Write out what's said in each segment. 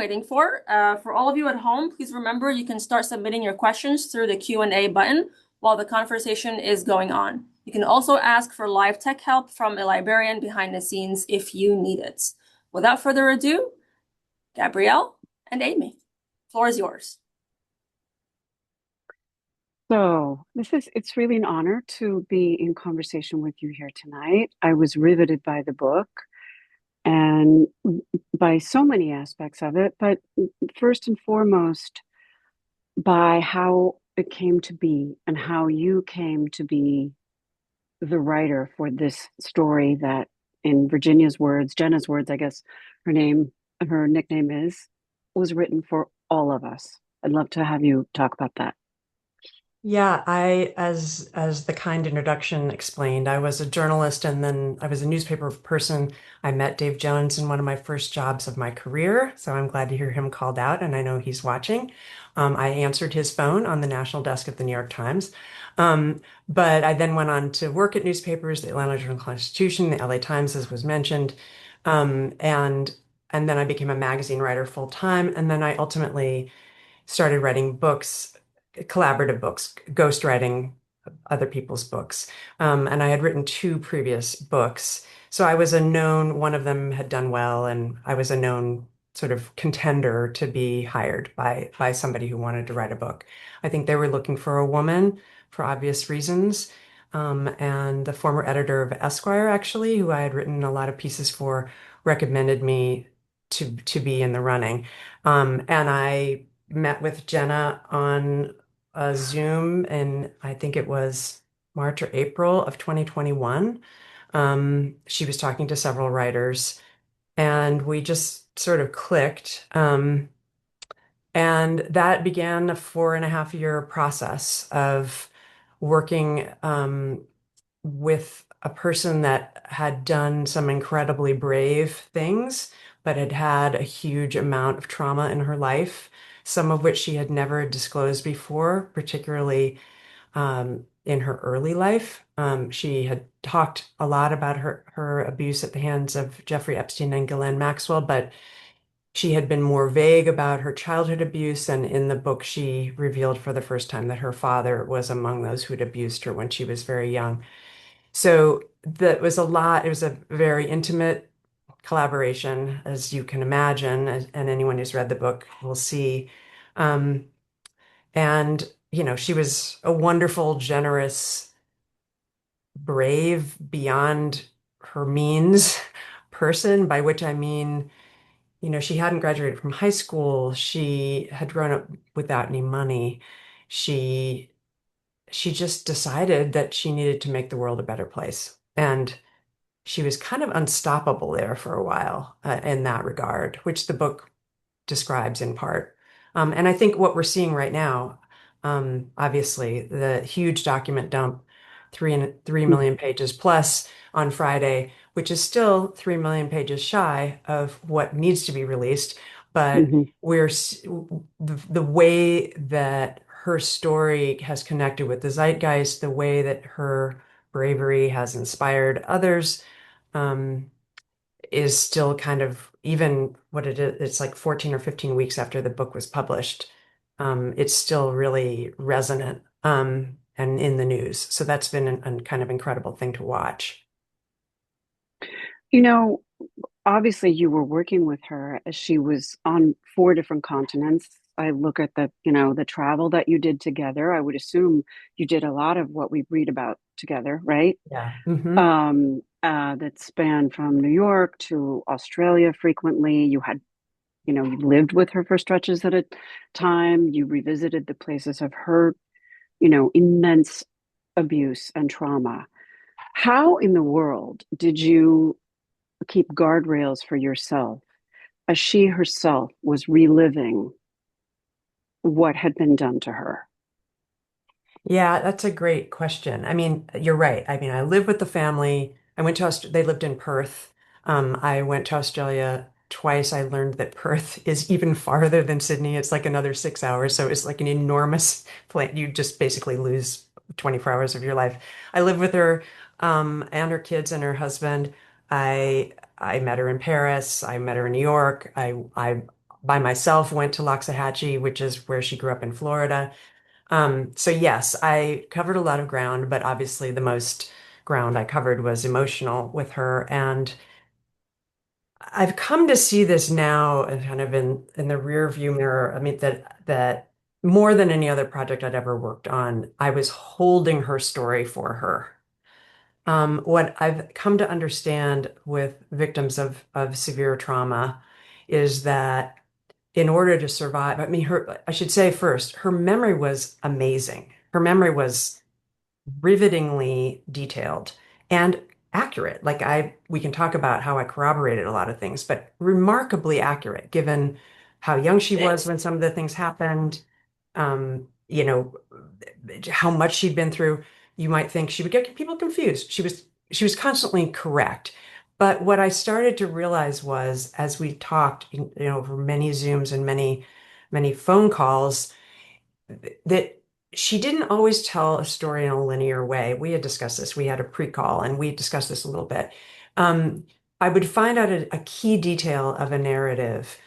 waiting for. For all of you at home, please remember you can start submitting your questions through the Q&A button while the conversation is going on. You can also ask for live tech help from a librarian behind the scenes if you need it. Without further ado, Gabrielle and Amy, floor is yours. So it's really an honor to be in conversation with you here tonight. I was riveted by the book and by so many aspects of it, but first and foremost by how it came to be and how you came to be the writer for this story that, in Virginia's words, Jenna's words, I guess her nickname was written for all of us. I'd love to have you talk about that. Yeah, as the kind introduction explained, I was a journalist and then I was a newspaper person. I met Dave Jones in one of my first jobs of my career, so I'm glad to hear him called out, and I know he's watching. I answered his phone on the national desk of the New York Times. But I then went on to work at newspapers, the Atlanta Journal-Constitution, the LA Times, as was mentioned, um, and and then I became a magazine writer full time, and then I ultimately started writing books, collaborative books, ghostwriting other people's books. And I had written two previous books. So I was a known, one of them had done well, and I was a known sort of contender to be hired by somebody who wanted to write a book. I think they were looking for a woman for obvious reasons. And the former editor of Esquire, actually, who I had written a lot of pieces for, recommended me to be in the running. And I met with Jenna on a Zoom, and I think it was March or April of 2021. She was talking to several writers, and we just sort of clicked. And that began a 4.5 year process of working with a person that had done some incredibly brave things, but had had a huge amount of trauma in her life, some of which she had never disclosed before, particularly in her early life. She had talked a lot about her abuse at the hands of Jeffrey Epstein and Ghislaine Maxwell, but she had been more vague about her childhood abuse. And in the book, she revealed for the first time that her father was among those who'd abused her when she was very young. So that was a lot. It was a very intimate collaboration, as you can imagine, and anyone who's read the book will see. Um, and, she was a wonderful, generous, brave, beyond her means person, by which I mean, she hadn't graduated from high school. She had grown up without any money. She she just decided that she needed to make the world a better place. And she was kind of unstoppable there for a while in that regard, which the book describes in part. And I think what we're seeing right now, obviously, the huge document dump, 3 million pages plus on Friday, which is still 3 million pages shy of what needs to be released. But Mm-hmm. the way that her story has connected with the zeitgeist, the way that her bravery has inspired others, um, is still kind of even what it is. It's like 14 or 15 weeks after the book was published. It's still really resonant, and in the news. So that's been a kind of incredible thing to watch. You know, Obviously you were working with her as she was on four different continents. I look at the travel that you did together. I would assume you did a lot of what we read about together, right? Yeah. Hmm. That spanned from New York to Australia frequently. You lived with her for stretches at a time. You revisited the places of her, immense abuse and trauma. How in the world did you keep guardrails for yourself as she herself was reliving what had been done to her? Yeah, that's a great question. I mean, you're right. I mean, I lived with the family. I went to They lived in Perth. I went to Australia twice. I learned that Perth is even farther than Sydney. It's like another 6 hours. So it's like an enormous plane. You just basically lose 24 hours of your life. I lived with her, and her kids and her husband. I met her in Paris. I met her in New York. I by myself, went to Loxahatchee, which is where she grew up in Florida. So yes, I covered a lot of ground, but obviously the most ground I covered was emotional with her. And I've come to see this now and kind of in the rear view mirror. I mean, that more than any other project I'd ever worked on, I was holding her story for her. What I've come to understand with victims of severe trauma is that in order to survive, I mean, I should say first, her memory was amazing. Her memory was rivetingly detailed and accurate. We can talk about how I corroborated a lot of things, but remarkably accurate given how young she was when some of the things happened, you know, how much she'd been through. You might think she would get people confused. She was constantly correct. But what I started to realize was, as we talked, over many Zooms and many phone calls, that she didn't always tell a story in a linear way. We had discussed this. We had a pre-call and we discussed this a little bit. Um, I would find out a key detail of a narrative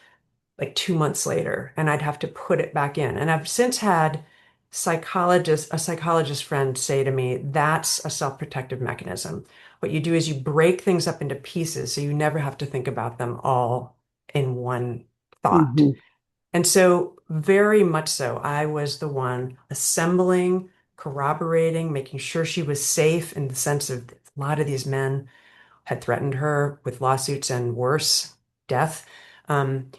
like 2 months later, and I'd have to put it back in. And I've since had a psychologist friend say to me, that's a self-protective mechanism. What you do is you break things up into pieces so you never have to think about them all in one thought. Hmm. And so, very much so, I was the one assembling, corroborating, making sure she was safe in the sense of a lot of these men had threatened her with lawsuits and worse, death. Um,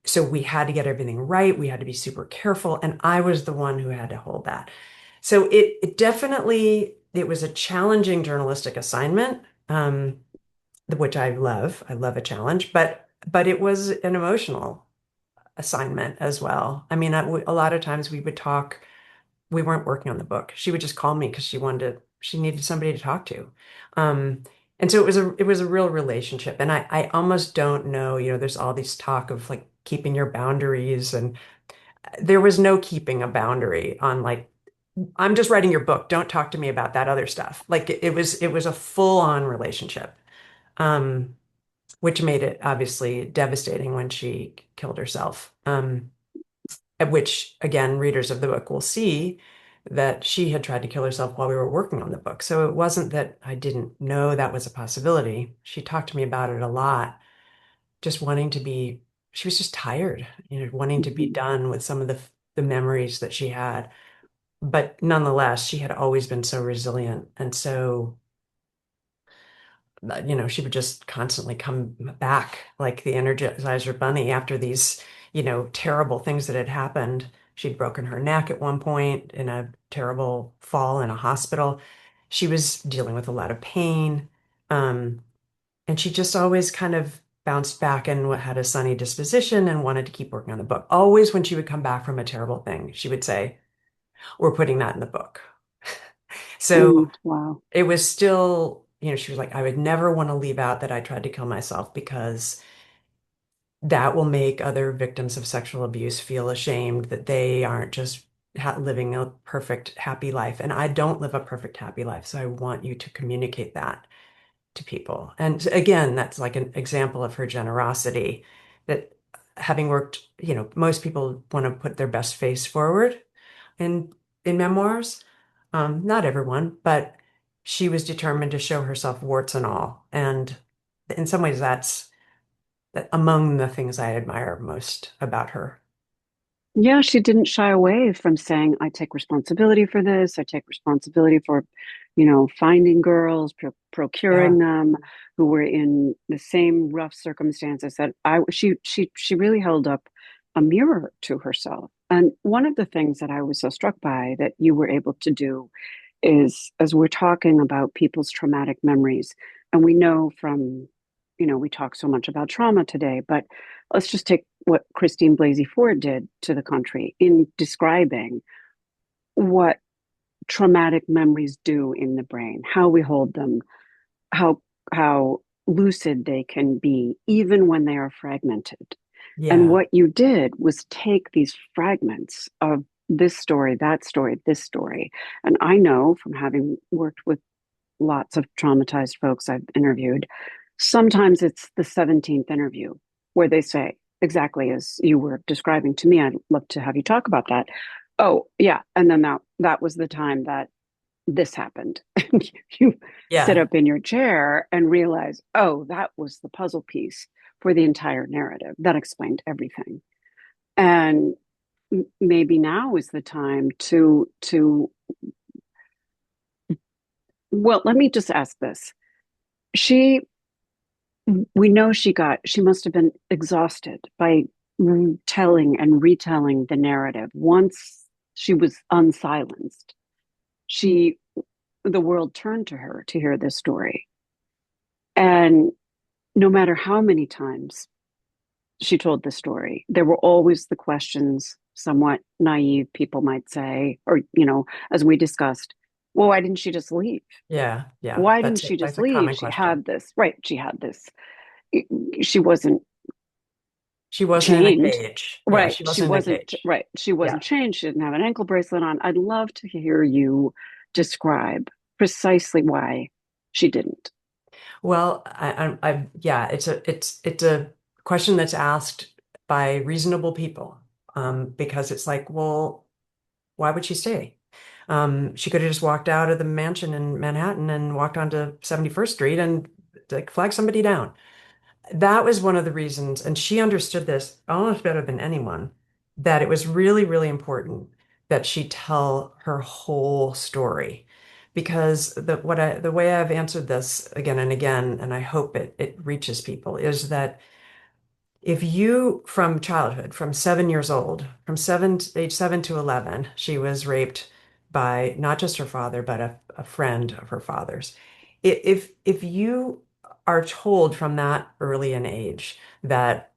so we had to get everything right. We had to be super careful. And I was the one who had to hold that. So it definitely, it was a challenging journalistic assignment, which I love. I love a challenge, but it was an emotional assignment as well. I mean, a lot of times we would talk, we weren't working on the book. She would just call me because she needed somebody to talk to. Um, and so it was a real relationship. And I almost don't know, there's all these talk of like keeping your boundaries, and there was no keeping a boundary on like, I'm just writing your book. Don't talk to me about that other stuff. Like it was a full-on relationship. Um, which made it obviously devastating when she killed herself. At which, again, readers of the book will see that she had tried to kill herself while we were working on the book. So it wasn't that I didn't know that was a possibility. She talked to me about it a lot, just wanting to be, she was just tired, wanting to be Hmm. done with some of the memories that she had. But nonetheless, she had always been so resilient and so she would just constantly come back like the Energizer Bunny after these, terrible things that had happened. She'd broken her neck at one point in a terrible fall in a hospital. She was dealing with a lot of pain. Um, and she just always kind of bounced back and had a sunny disposition and wanted to keep working on the book. Always when she would come back from a terrible thing, she would say, "We're putting that in the book." So Mm, wow. it was still, she was like, I would never want to leave out that I tried to kill myself because that will make other victims of sexual abuse feel ashamed that they aren't just living a perfect, happy life. And I don't live a perfect, happy life. So I want you to communicate that to people. And again, that's like an example of her generosity that having worked, most people want to put their best face forward in memoirs. Not everyone, but she was determined to show herself warts and all. And in some ways, that's among the things I admire most about her. Yeah, she didn't shy away from saying, I take responsibility for this. I take responsibility for, finding girls, procuring Yeah, them who were in the same rough circumstances that she really held up a mirror to herself. And one of the things that I was so struck by that you were able to do is, as we're talking about people's traumatic memories, and we know from, we talk so much about trauma today, but let's just take what Christine Blasey Ford did to the country in describing what traumatic memories do in the brain, how we hold them, how how lucid they can be, even when they are fragmented. And yeah, what you did was take these fragments of this story, that story, this story. And I know from having worked with lots of traumatized folks I've interviewed, sometimes it's the 17th interview where they say, exactly as you were describing to me. I'd love to have you talk about that. Oh, yeah. And then that was the time that this happened. And you sit Yeah. up in your chair and realize, oh, that was the puzzle piece for the entire narrative. That explained everything. And maybe now is the time to well, let me just ask this. She we know she must have been exhausted by telling and retelling the narrative. Once she was unsilenced, she the world turned to her to hear this story. And no matter how many times she told the story, there were always the questions, somewhat naive, people might say, or, as we discussed, well, why didn't she just leave? Yeah. Yeah. Why didn't That's she just a leave? common She question. had this, right? She had this, she wasn't She wasn't in a chained. cage. Yeah, Right. she wasn't in a cage. Right. She Yeah. wasn't chained. She didn't have an ankle bracelet on. I'd love to hear you describe precisely why she didn't. Well, yeah, it's a question that's asked by reasonable people, because it's like, well, why would she stay? She could have just walked out of the mansion in Manhattan and walked onto 71st Street and like flag somebody down. That was one of the reasons, and she understood this almost better than anyone, that it was really, really important that she tell her whole story. Because the way I've answered this again and again, and I hope it reaches people, is that if you, from childhood, from 7 years old, age 7 to 11, she was raped by not just her father, but a friend of her father's. If you are told from that early an age that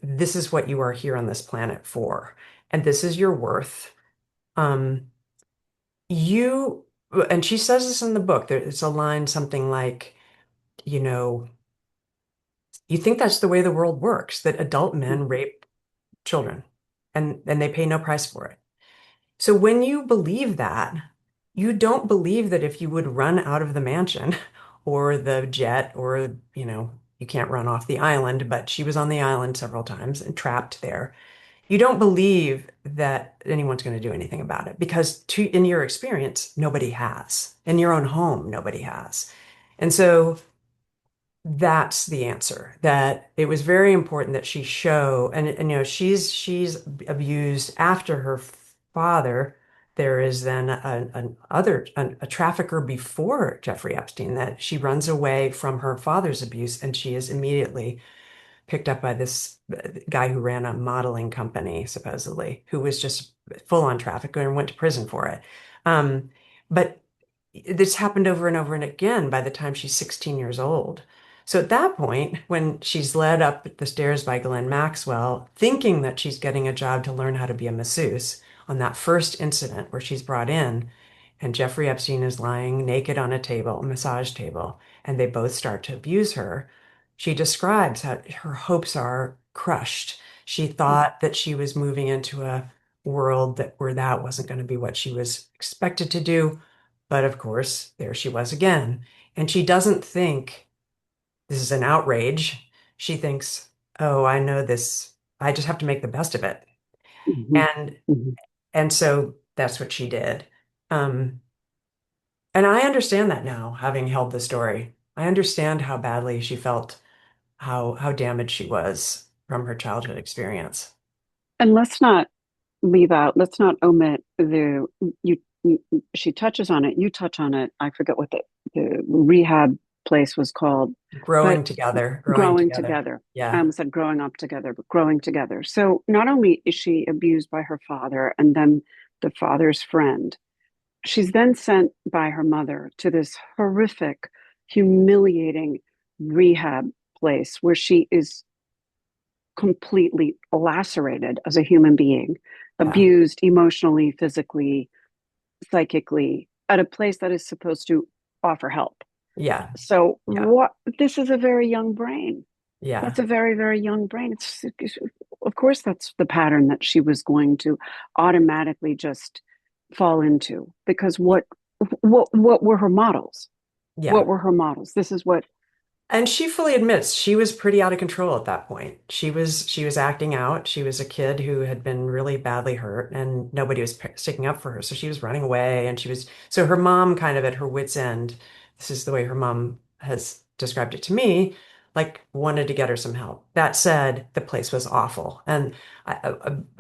this is what you are here on this planet for, and this is your worth, um, you, and she says this in the book, it's a line something like, you know, you think that's the way the world works, that adult men rape children and they pay no price for it. So when you believe that, you don't believe that if you would run out of the mansion or the jet or, you can't run off the island, but she was on the island several times and trapped there. You don't believe that anyone's going to do anything about it because in your experience, nobody has. In your own home, nobody has. And so that's the answer. That it was very important that she show, and she's abused after her father. There is then a trafficker before Jeffrey Epstein that she runs away from her father's abuse, and she is immediately picked up by this guy who ran a modeling company, supposedly, who was just full on trafficker and went to prison for it. But this happened over and over and again by the time she's 16 years old. So at that point, when she's led up the stairs by Ghislaine Maxwell, thinking that she's getting a job to learn how to be a masseuse, on that first incident where she's brought in, and Jeffrey Epstein is lying naked on a table, a massage table, and they both start to abuse her, she describes how her hopes are crushed. She thought that she was moving into a world where that wasn't going to be what she was expected to do. But of course, there she was again. And she doesn't think this is an outrage. She thinks, oh, I know this. I just have to make the best of it. Mm-hmm. And Mm-hmm. and so that's what she did. Um, and I understand that now, having held the story. I understand how badly she felt, how damaged she was from her childhood experience. And let's not leave out, let's not omit you, she touches on it, you touch on it. I forget what the rehab place was called, but Growing growing together. together. I Yeah, almost said growing up together, but growing together. So not only is she abused by her father and then the father's friend, she's then sent by her mother to this horrific, humiliating rehab place where she is completely lacerated as a human being, yeah, abused emotionally, physically, psychically, at a place that is supposed to offer help. yeah, So yeah, what this is a very young brain. yeah, That's a very, very young brain. Of course that's the pattern that she was going to automatically just fall into because what were her models? yeah, What were her models? This is what And she fully admits she was pretty out of control at that point. She was acting out. She was a kid who had been really badly hurt and nobody was sticking up for her. So she was running away and so her mom kind of at her wit's end. This is the way her mom has described it to me, like wanted to get her some help. That said, the place was awful. And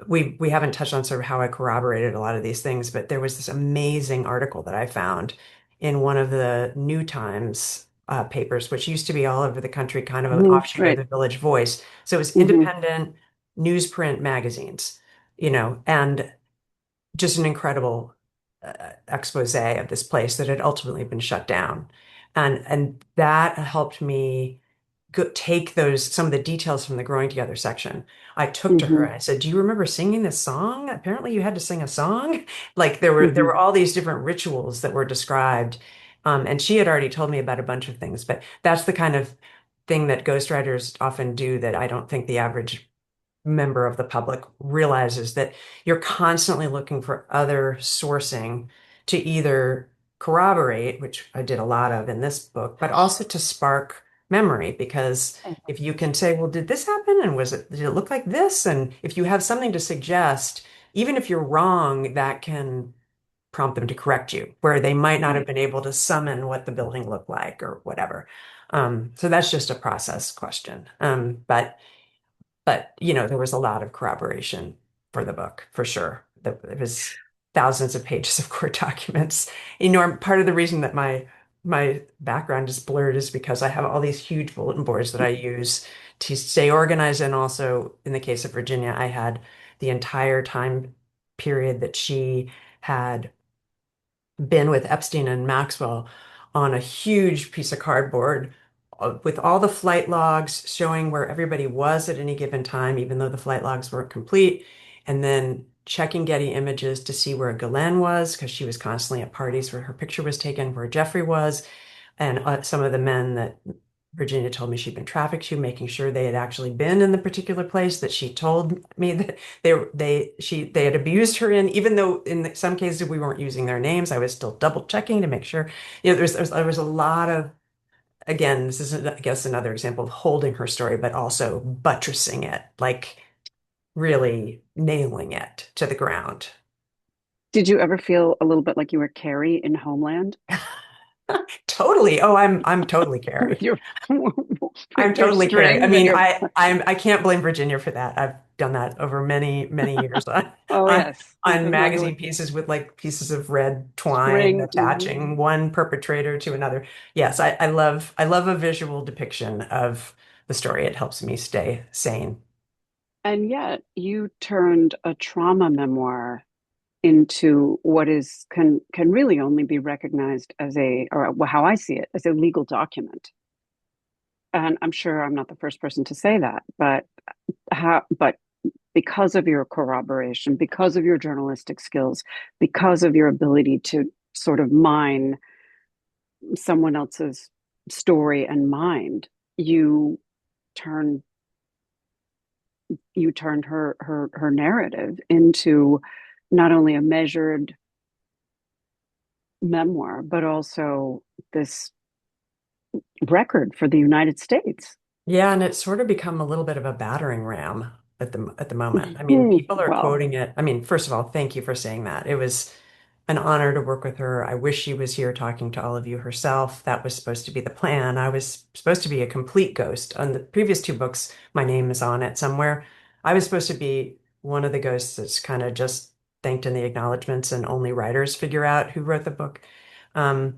we haven't touched on sort of how I corroborated a lot of these things, but there was this amazing article that I found in one of the New Times papers, which used to be all over the country, kind of an Hmm. offshoot of Right. the Village Voice. So it was Hmm. independent newsprint magazines, and just an incredible expose of this place that had ultimately been shut down. And that helped me take some of the details from the Growing Together section. I took to her Hmm. and I said, "Do you remember singing this song? Apparently you had to sing a song." Like there were Hmm. all these different rituals that were described. And she had already told me about a bunch of things, but that's the kind of thing that ghostwriters often do that I don't think the average member of the public realizes, that you're constantly looking for other sourcing to either corroborate, which I did a lot of in this book, but also to spark memory. Because if you can say, well, did this happen? And did it look like this? And if you have something to suggest, even if you're wrong, that can prompt them to correct you, where they might not have Right. been able to summon what the building looked like or whatever. So that's just a process question. But there was a lot of corroboration for the book, for sure. It was thousands of pages of court documents. Part of the reason that my background is blurred is because I have all these huge bulletin boards that I use to stay organized. And also, in the case of Virginia, I had the entire time period that she had been with Epstein and Maxwell on a huge piece of cardboard with all the flight logs showing where everybody was at any given time, even though the flight logs weren't complete, and then checking Getty Images to see where Ghislaine was, because she was constantly at parties where her picture was taken, where Jeffrey was, and some of the men that Virginia told me she'd been trafficked to, making sure they had actually been in the particular place that she told me that they had abused her in, even though in some cases we weren't using their names. I was still double checking to make sure. There was a lot of, again, this is, I guess, another example of holding her story, but also buttressing it, like really nailing it to the ground. Did you ever feel a little bit like you were Carrie in Homeland Totally. Oh, I'm totally with Carrie. your I'm with your totally Carrie. I strings and mean, your I can't blame Virginia for that. I've done that over many, many years on oh on, yes, you're on familiar with magazine pieces with like pieces of red twine string. attaching one perpetrator to another. Yes, I love a visual depiction of the story. It helps me stay sane. And yet you turned a trauma memoir into what is can really only be recognized as a, or how I see it, as a legal document. And I'm sure I'm not the first person to say that, but because of your corroboration, because of your journalistic skills, because of your ability to sort of mine someone else's story and mind, you turn you turned her narrative into not only a measured memoir, but also this record for the United States. Yeah, and it's sort of become a little bit of a battering ram at the moment. I mean, people are Well, quoting it. I mean, first of all, thank you for saying that. It was an honor to work with her. I wish she was here talking to all of you herself. That was supposed to be the plan. I was supposed to be a complete ghost. On the previous two books, my name is on it somewhere. I was supposed to be one of the ghosts that's kind of just thanked in the acknowledgments and only writers figure out who wrote the book. Um,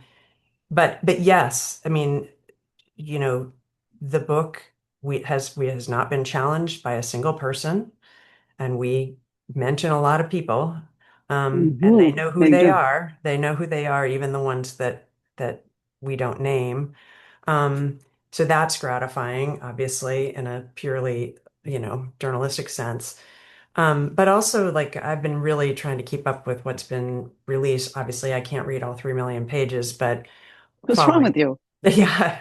but yes, I mean, you know, the book we has not been challenged by a single person, and we mention a lot of people, and they mhm, know who they they do. are. They know who they are, even the ones that we don't name. Um, so that's gratifying, obviously, in a purely, journalistic sense. But also, like, I've been really trying to keep up with what's been released. Obviously, I can't read all 3 million pages, but What's wrong following, with you? yeah,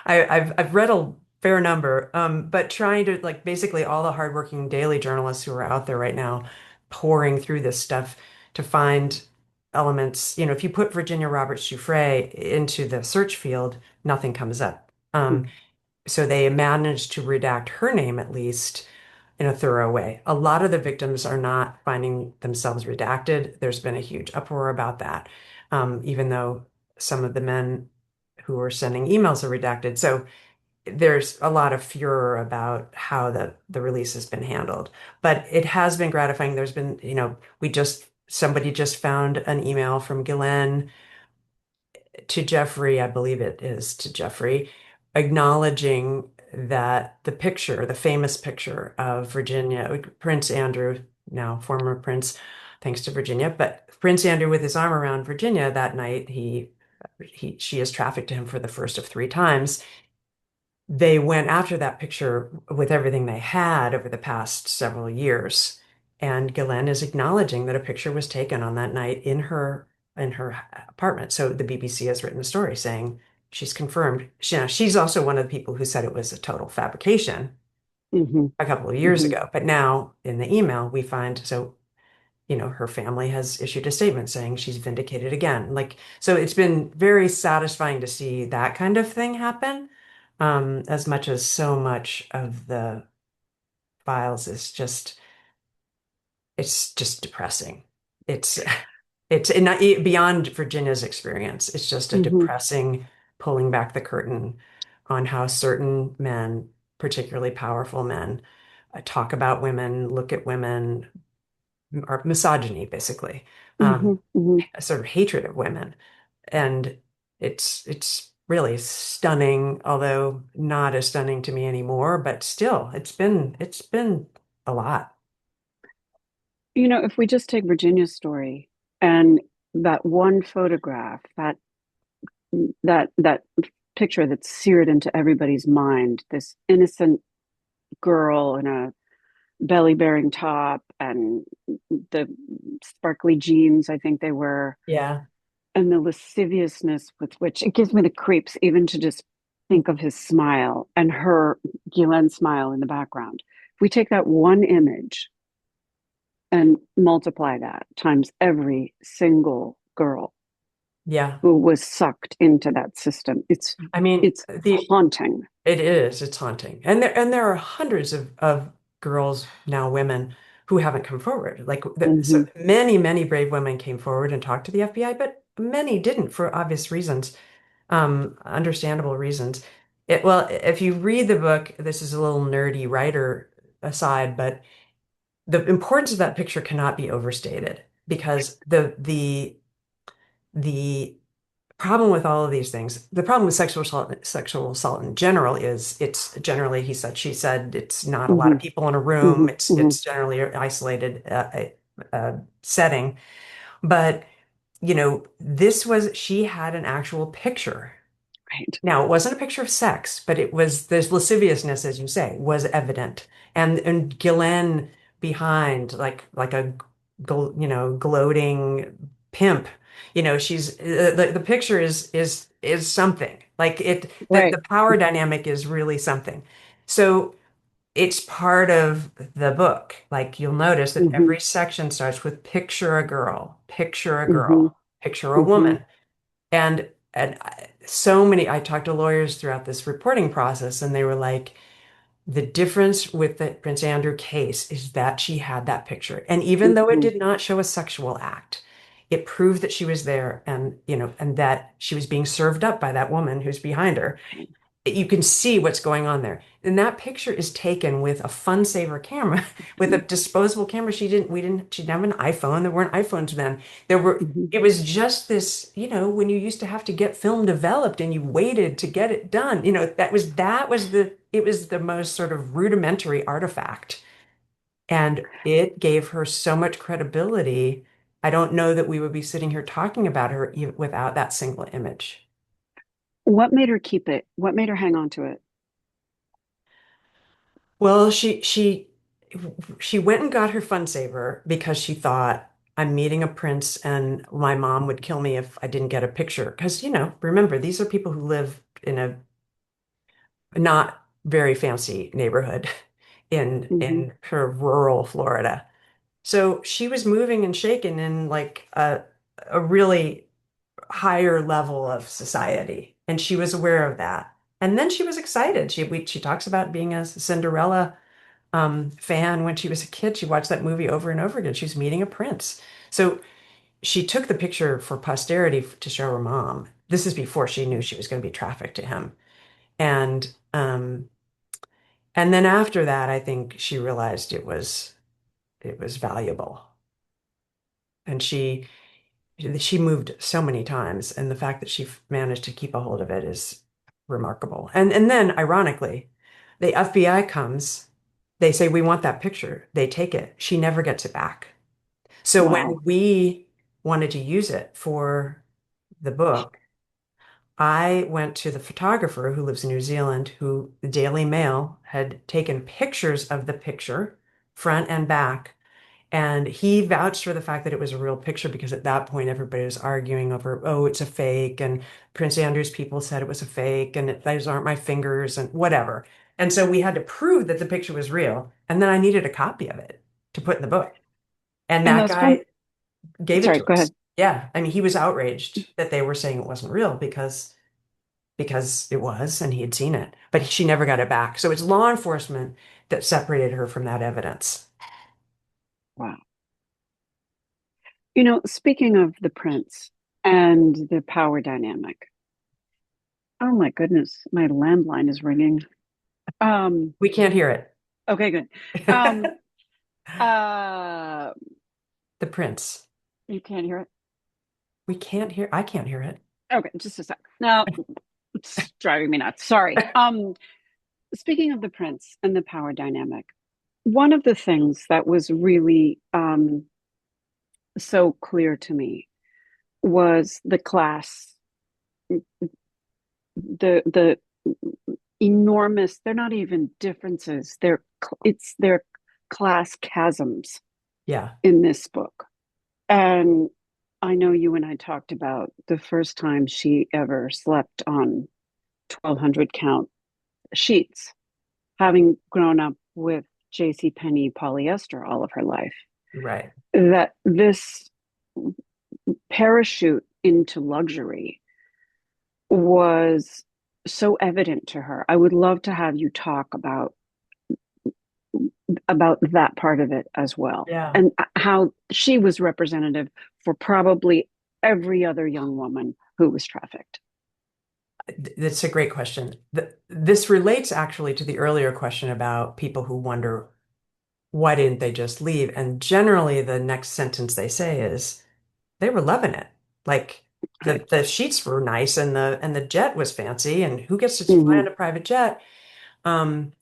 I've read a fair number, but trying to, like, basically all the hardworking daily journalists who are out there right now pouring through this stuff to find elements. If you put Virginia Roberts Giuffre into the search field, nothing comes up. so they managed to redact her name at least in a thorough way. A lot of the victims are not finding themselves redacted. There's been a huge uproar about that, even though some of the men who are sending emails are redacted. So there's a lot of furor about how the release has been handled. But it has been gratifying. There's been, somebody just found an email from Ghislaine to Jeffrey, I believe it is to Jeffrey, acknowledging that the picture, the famous picture of Virginia, Prince Andrew, now former Prince, thanks to Virginia, but Prince Andrew with his arm around Virginia that night, she has trafficked to him for the first of three times. They went after that picture with everything they had over the past several years. And Ghislaine is acknowledging that a picture was taken on that night in her apartment. So the BBC has written a story saying she's confirmed. She's also one of the people who said it was a total fabrication Hmm. a couple of years Hmm. ago. But now in the email we find her family has issued a statement saying she's vindicated again. So it's been very satisfying to see that kind of thing happen, as much as so much of the files is it's just depressing. It's it's not beyond Virginia's experience. It's just a Hmm. depressing pulling back the curtain on how certain men, particularly powerful men, talk about women, look at women, or misogyny, basically, Hmm. Hmm. a sort of hatred of women. And it's really stunning, although not as stunning to me anymore, but still, it's been a lot. If we just take Virginia's story and that one photograph, that picture that's seared into everybody's mind, this innocent girl in a belly bearing top and the sparkly jeans, I think they were, Yeah. and the lasciviousness with which it gives me the creeps even to just think of his smile and her Guylaine smile in the background. If we take that one image and multiply that times every single girl Yeah. who was sucked into that system, I mean, it's haunting. it's haunting. And there are hundreds of girls, now women, who haven't come forward. So Hmm. many brave women came forward and talked to the FBI, but many didn't for obvious reasons, understandable reasons. Well, if you read the book, this is a little nerdy writer aside, but the importance of that picture cannot be overstated because the problem with all of these things, the problem with sexual assault in general is it's generally he said, she said, it's not a lot Hmm. of people in a room. Hmm. Hmm. It's generally an isolated setting. But she had an actual picture. Right. Now, it wasn't a picture of sex, but it was this lasciviousness, as you say, was evident. And Ghislaine behind, like a gloating pimp. She's the picture is something. The Right. power dynamic is really something. So it's part of the book. Like you'll notice that Hmm. every section starts with picture a Hmm. girl, picture a Hmm. woman. So many, I talked to lawyers throughout this reporting process, and they were like, the difference with the Prince Andrew case is that she had that picture. And even though it Hmm. did not show a sexual act, it proved that she was there and that she was being served up by that woman who's behind her. You can see what's going on there. And that picture is taken with a fun saver camera, with a disposable camera. She didn't have an iPhone. There weren't iPhones then. Hmm. It was just this, when you used to have to get film developed and you waited to get it done. It was the most sort of rudimentary artifact. And it gave her so much credibility. I don't know that we would be sitting here talking about her without that single image. What made her keep it? What made her hang on to it? Well, she went and got her fun saver because she thought I'm meeting a prince and my mom would kill me if I didn't get a picture. Because, remember, these are people who live in a not very fancy neighborhood Hmm. in her rural Florida. So she was moving and shaking in like a really higher level of society, and she was aware of that. And then she was excited. She talks about being a Cinderella fan when she was a kid. She watched that movie over and over again. She was meeting a prince. So she took the picture for posterity to show her mom. This is before she knew she was going to be trafficked to him. And and then after that, I think she realized it was valuable. And she moved so many times, and the fact that she managed to keep a hold of it is remarkable. And then, ironically, the FBI comes, they say, "We want that picture." They take it. She never gets it back. So when Wow. we wanted to use it for the book, I went to the photographer who lives in New Zealand, who the Daily Mail had taken pictures of the picture, front and back, and he vouched for the fact that it was a real picture because at that point everybody was arguing over, oh, it's a fake. And Prince Andrew's people said it was a fake and those aren't my fingers and whatever. And so we had to prove that the picture was real. And then I needed a copy of it to put in the book. And And that those photos, guy gave it sorry, to go us. ahead. Yeah. I mean, he was outraged that they were saying it wasn't real because it was and he had seen it, but she never got it back. So it's law enforcement that separated her from that evidence. Wow. You know, speaking of the prince and the power dynamic, oh my goodness, my landline is ringing. Um, We can't hear it. okay, good. Um, uh, The prince. you can't hear it? I can't hear it. Okay, just a sec. No, it's driving me nuts. Sorry. Speaking of the prince and the power dynamic, one of the things that was really so clear to me was the class, the enormous, they're not even differences, it's their class chasms Yeah, in this book. And I know you and I talked about the first time she ever slept on 1200 count sheets, having grown up with J.C. Penney polyester all of her life, right. that this parachute into luxury was so evident to her. I would love to have you talk about that part of it as well, Yeah. and how she was representative for probably every other young woman who was trafficked. That's a great question. This relates actually to the earlier question about people who wonder why didn't they just leave? And generally, the next sentence they say is they were loving it. Like Right. the sheets were nice and the jet was fancy, and who gets to fly Mm-hmm. on a private jet? Um,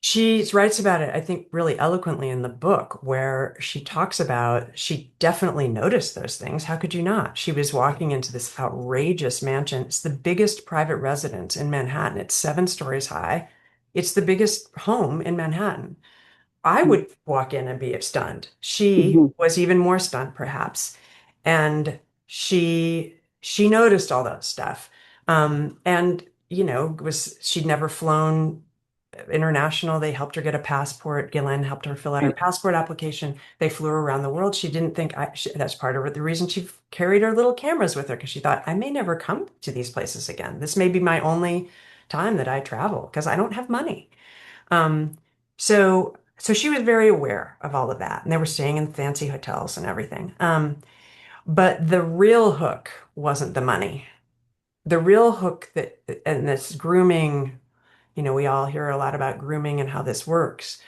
She writes about it, I think, really eloquently in the book, where she talks about she definitely noticed those things. How could you not? She was walking into this outrageous mansion. It's the biggest private residence in Manhattan. It's 7 stories high. It's the biggest home in Manhattan. I would walk in and be stunned. She Mm-hmm. was even more stunned, perhaps. And she noticed all that stuff. And she'd never flown international. They helped her get a passport. Ghislaine helped her fill out her Right. passport application. They flew her around the world. She didn't think that's part of the reason she carried her little cameras with her because she thought, I may never come to these places again. This may be my only time that I travel because I don't have money. Um, so she was very aware of all of that, and they were staying in fancy hotels and everything. But the real hook wasn't the money. The real hook and this grooming, we all hear a lot about grooming and how this works,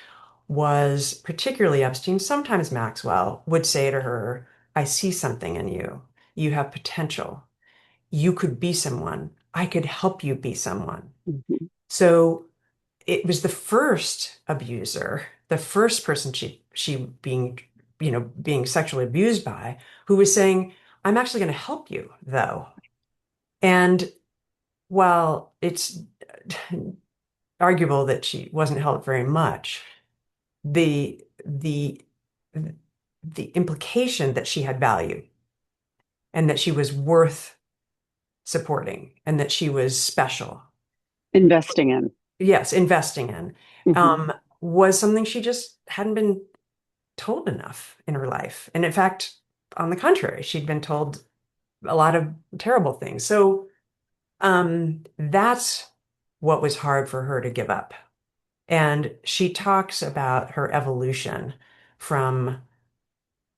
was particularly Epstein, sometimes Maxwell would say to her, I see something in you. You have potential. You could be someone. I could help you be someone. Mm-hmm. So it was the first abuser, the first person she being sexually abused by, who was saying, I'm actually going to help you though. And while it's arguable that she wasn't helped very much, the the the implication that she had value and that she was worth supporting and that she was special, Investing in. yes, investing in, Mm-hmm. was something she just hadn't been told enough in her life. And in fact, on the contrary, she'd been told a lot of terrible things. So That's what was hard for her to give up. And she talks about her evolution from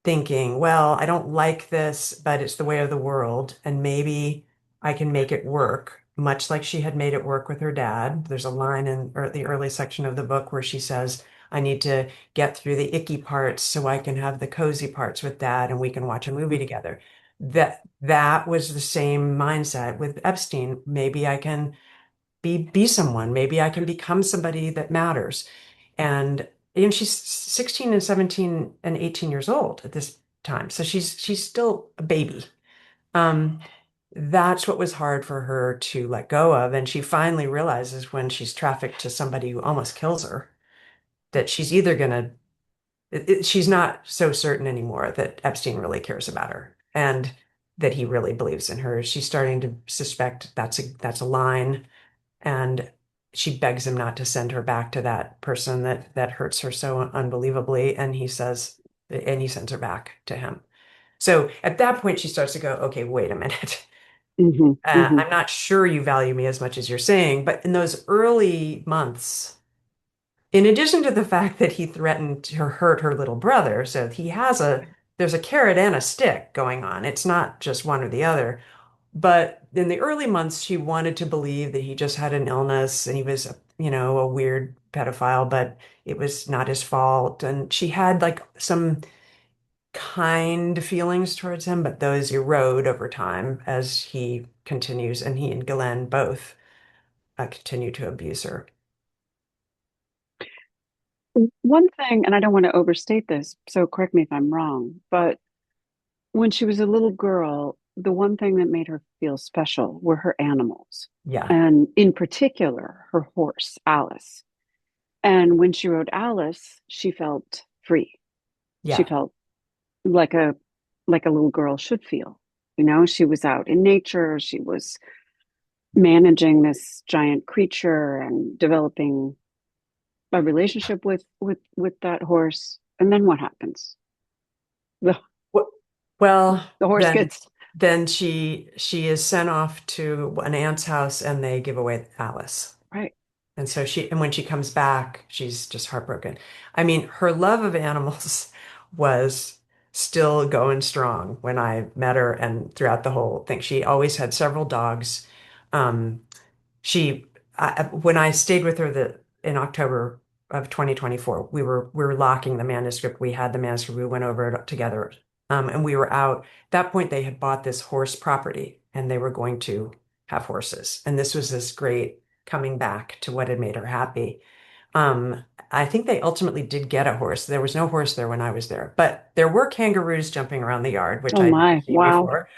thinking, well, I don't like this, but it's the way of the world, and maybe I can make it work, much like she had made it work with her dad. There's a line in the early section of the book where she says, I need to get through the icky parts so I can have the cozy parts with dad and we can watch a movie together. That was the same mindset with Epstein. Maybe I can be someone. Maybe I can become somebody that matters. And she's 16 and 17 and 18 years old at this time. So she's still a baby. Um, that's what was hard for her to let go of. And she finally realizes when she's trafficked to somebody who almost kills her that she's either gonna she's not so certain anymore that Epstein really cares about her and that he really believes in her. She's starting to suspect that's a line, and she begs him not to send her back to that person that hurts her so unbelievably. And he sends her back to him. So at that point, she starts to go, okay, wait a minute. Hmm. Hmm. I'm not sure you value me as much as you're saying, but in those early months, in addition to the fact that he threatened to hurt her little brother, so there's a carrot and a stick going on. It's not just one or the other. But in the early months, she wanted to believe that he just had an illness and he was, a weird pedophile, but it was not his fault. And she had like some kind feelings towards him, but those erode over time as he continues, and he and Ghislaine both continue to abuse her. One thing, and I don't want to overstate this, so correct me if I'm wrong, but when she was a little girl, the one thing that made her feel special were her animals, Yeah, and in particular, her horse, Alice. And when she rode Alice, she felt free. She yeah, felt like a little girl should feel. You know, she was out in nature, she was managing this giant creature and developing a relationship with that horse. And then what happens? The W- Well, the horse then gets she is sent off to an aunt's house and they give away Alice. right. And when she comes back, she's just heartbroken. I mean, her love of animals was still going strong when I met her and throughout the whole thing. She always had several dogs. Um, she when I stayed with her in October of 2024, we were locking the manuscript. We had the manuscript. We went over it together, and we were out. At that point, they had bought this horse property, and they were going to have horses. And this was this great coming back to what had made her happy. Um, I think they ultimately did get a horse. There was no horse there when I was there, but there were kangaroos jumping around the yard, which Oh I'd never my, seen wow. before.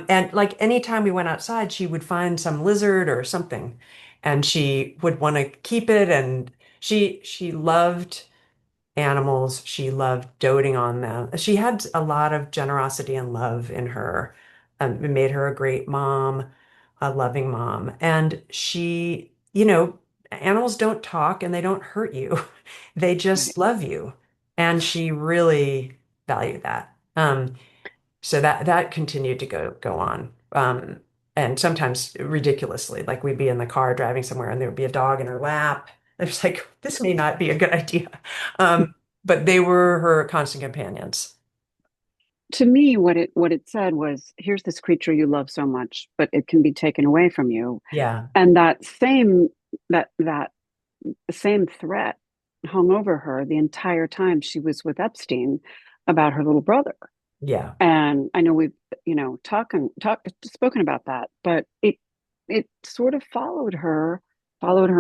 And like anytime we went outside, she would find some lizard or something, and she would want to keep it. And she loved animals. She loved doting on them. She had a lot of generosity and love in her. It made her a great mom, a loving mom. And animals don't talk and they don't hurt you. They Right. just love you. And she really valued that. So that continued to go on. And sometimes ridiculously, like we'd be in the car driving somewhere and there would be a dog in her lap. It was like, this may not be a good idea. But they were her constant companions. To me, what it said was, here's this creature you love so much, but it can be taken away from you. Yeah, And that same threat hung over her the entire time she was with Epstein about her little brother. yeah, And I know we've, spoken about that, but it sort of followed her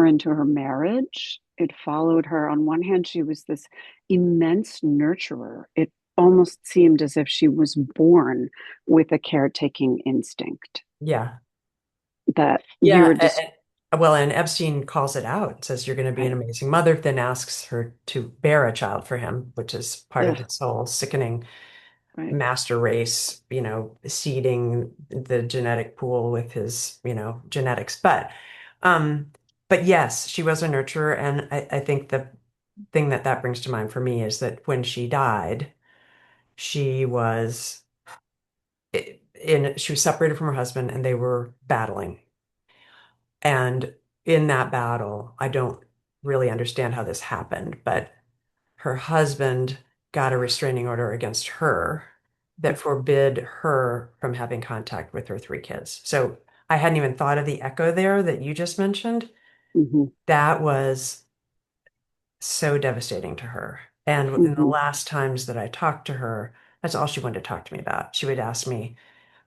into her marriage. It followed her. On one hand, she was this immense nurturer. It almost seemed as if she was born with a caretaking instinct yeah. that you Yeah. were just Well, and Epstein calls it out, says you're going to be an right. amazing mother, then asks her to bear a child for him, which is part of Ugh, his whole sickening right. master race, seeding the genetic pool with his, genetics. But yes, she was a nurturer, and I think the thing that brings to mind for me is that when she died, she was she was separated from her husband, and they were battling. And in that battle, I don't really understand how this happened, but her husband got a restraining order against her that forbid her from having contact with her three kids. So I hadn't even thought of the echo there that you just mentioned. Hmm. That was so devastating to her. And in the Hmm. last times that I talked to her, that's all she wanted to talk to me about. She would ask me,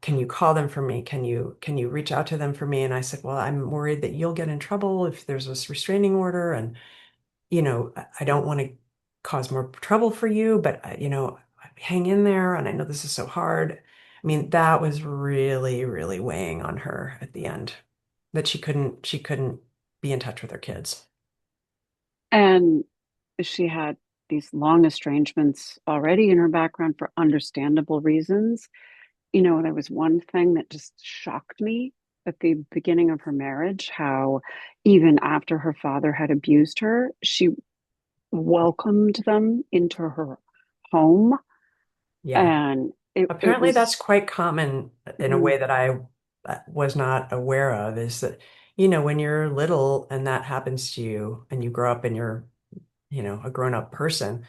"Can you call them for me? Can you reach out to them for me?" And I said, "Well, I'm worried that you'll get in trouble if there's this restraining order, and I don't want to cause more trouble for you, but hang in there. And I know this is so hard." I mean, that was really, really weighing on her at the end, that she couldn't be in touch with her kids. And she had these long estrangements already in her background for understandable reasons. There was one thing that just shocked me at the beginning of her marriage, how even after her father had abused her, she welcomed them into her home. Yeah. And it Apparently, that's was, quite common in a mm, way that I was not aware of, is that, when you're little and that happens to you and you grow up and you're, a grown-up person,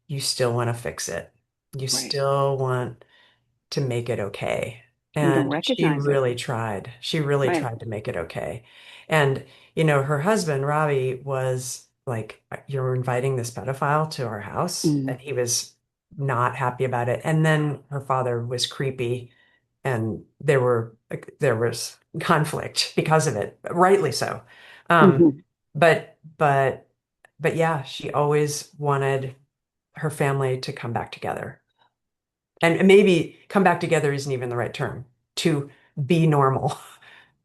you still want to fix it. You right. still want to make it okay. You don't And she recognize it. really tried. She really Right. tried to make it okay. And, her husband, Robbie, was like, "You're inviting this pedophile to our house." Mm, And he was not happy about it. And then her father was creepy, and there was conflict because of it, rightly so. Um, mhm, but yeah, she always wanted her family to come back together. And maybe come back together isn't even the right term, to be normal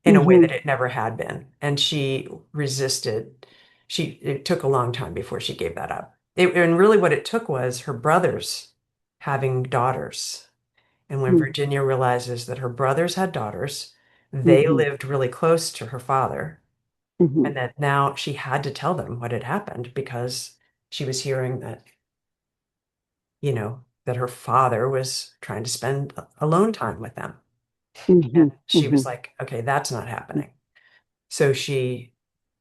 in a way that mhm, it never had been. And she resisted. It took a long time before she gave that up. And really what it took was her brothers having daughters. And when mhm, Virginia realizes that her brothers had daughters, they mhm, lived really close to her father, mhm, and that now she had to tell them what had happened, because she was hearing that, that her father was trying to spend alone time with them. And mhm, she was mhm. like, okay, that's not happening. So she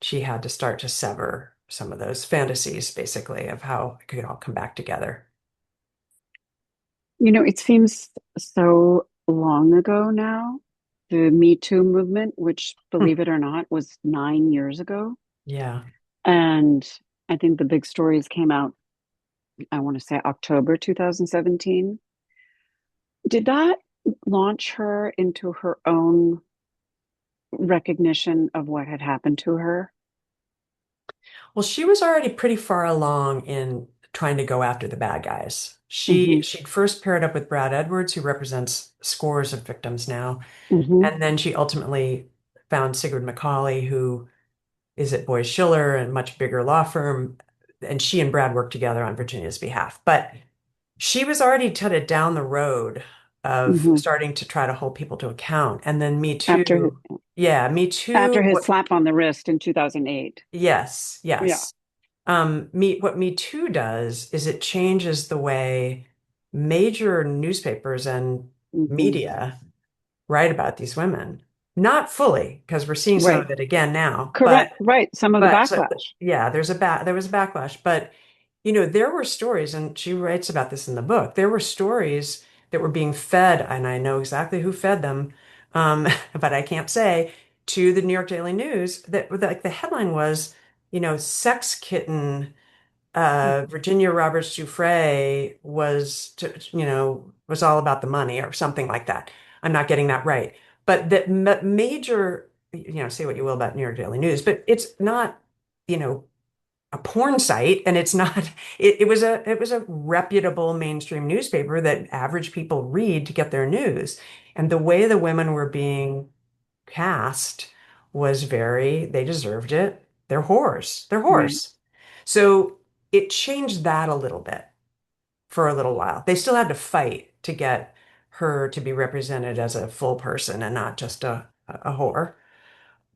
had to start to sever some of those fantasies, basically, of how it could all come back together. It seems so long ago now. The Me Too movement, which, Hmm. believe it or not, was 9 years ago. Yeah. And I think the big stories came out, I want to say October 2017. Did that launch her into her own recognition of what had happened to her? Well, she was already pretty far along in trying to go after the bad guys. Hmm. She'd first paired up with Brad Edwards, who represents scores of victims now, Hmm. and then she ultimately found Sigrid McCauley, who is at Boyce Schiller, a much bigger law firm, and she and Brad worked together on Virginia's behalf. But she was already kind of down the road of Hmm. starting to try to hold people to account. And then Me After Too, yeah, Me Too, after his slap on the wrist in 2008. yes, Yeah. yes. What Me Too does is it changes the way major newspapers and Hmm. media write about these women. Not fully, because we're seeing some Right. of it again now, but Correct. Right. Some of the so, backlash. yeah, there was a backlash, but there were stories, and she writes about this in the book. There were stories that were being fed, and I know exactly who fed them, but I can't say, to the New York Daily News, that like the headline was, sex kitten, Virginia Roberts Giuffre was all about the money or something like that. I'm not getting that right. But that major, say what you will about New York Daily News, but it's not, you know, a porn site, and it's not, it was a reputable mainstream newspaper that average people read to get their news. And the way the women were being cast was they deserved it. They're whores. They're Right. whores. So it changed that a little bit for a little while. They still had to fight to get her to be represented as a full person and not just a whore.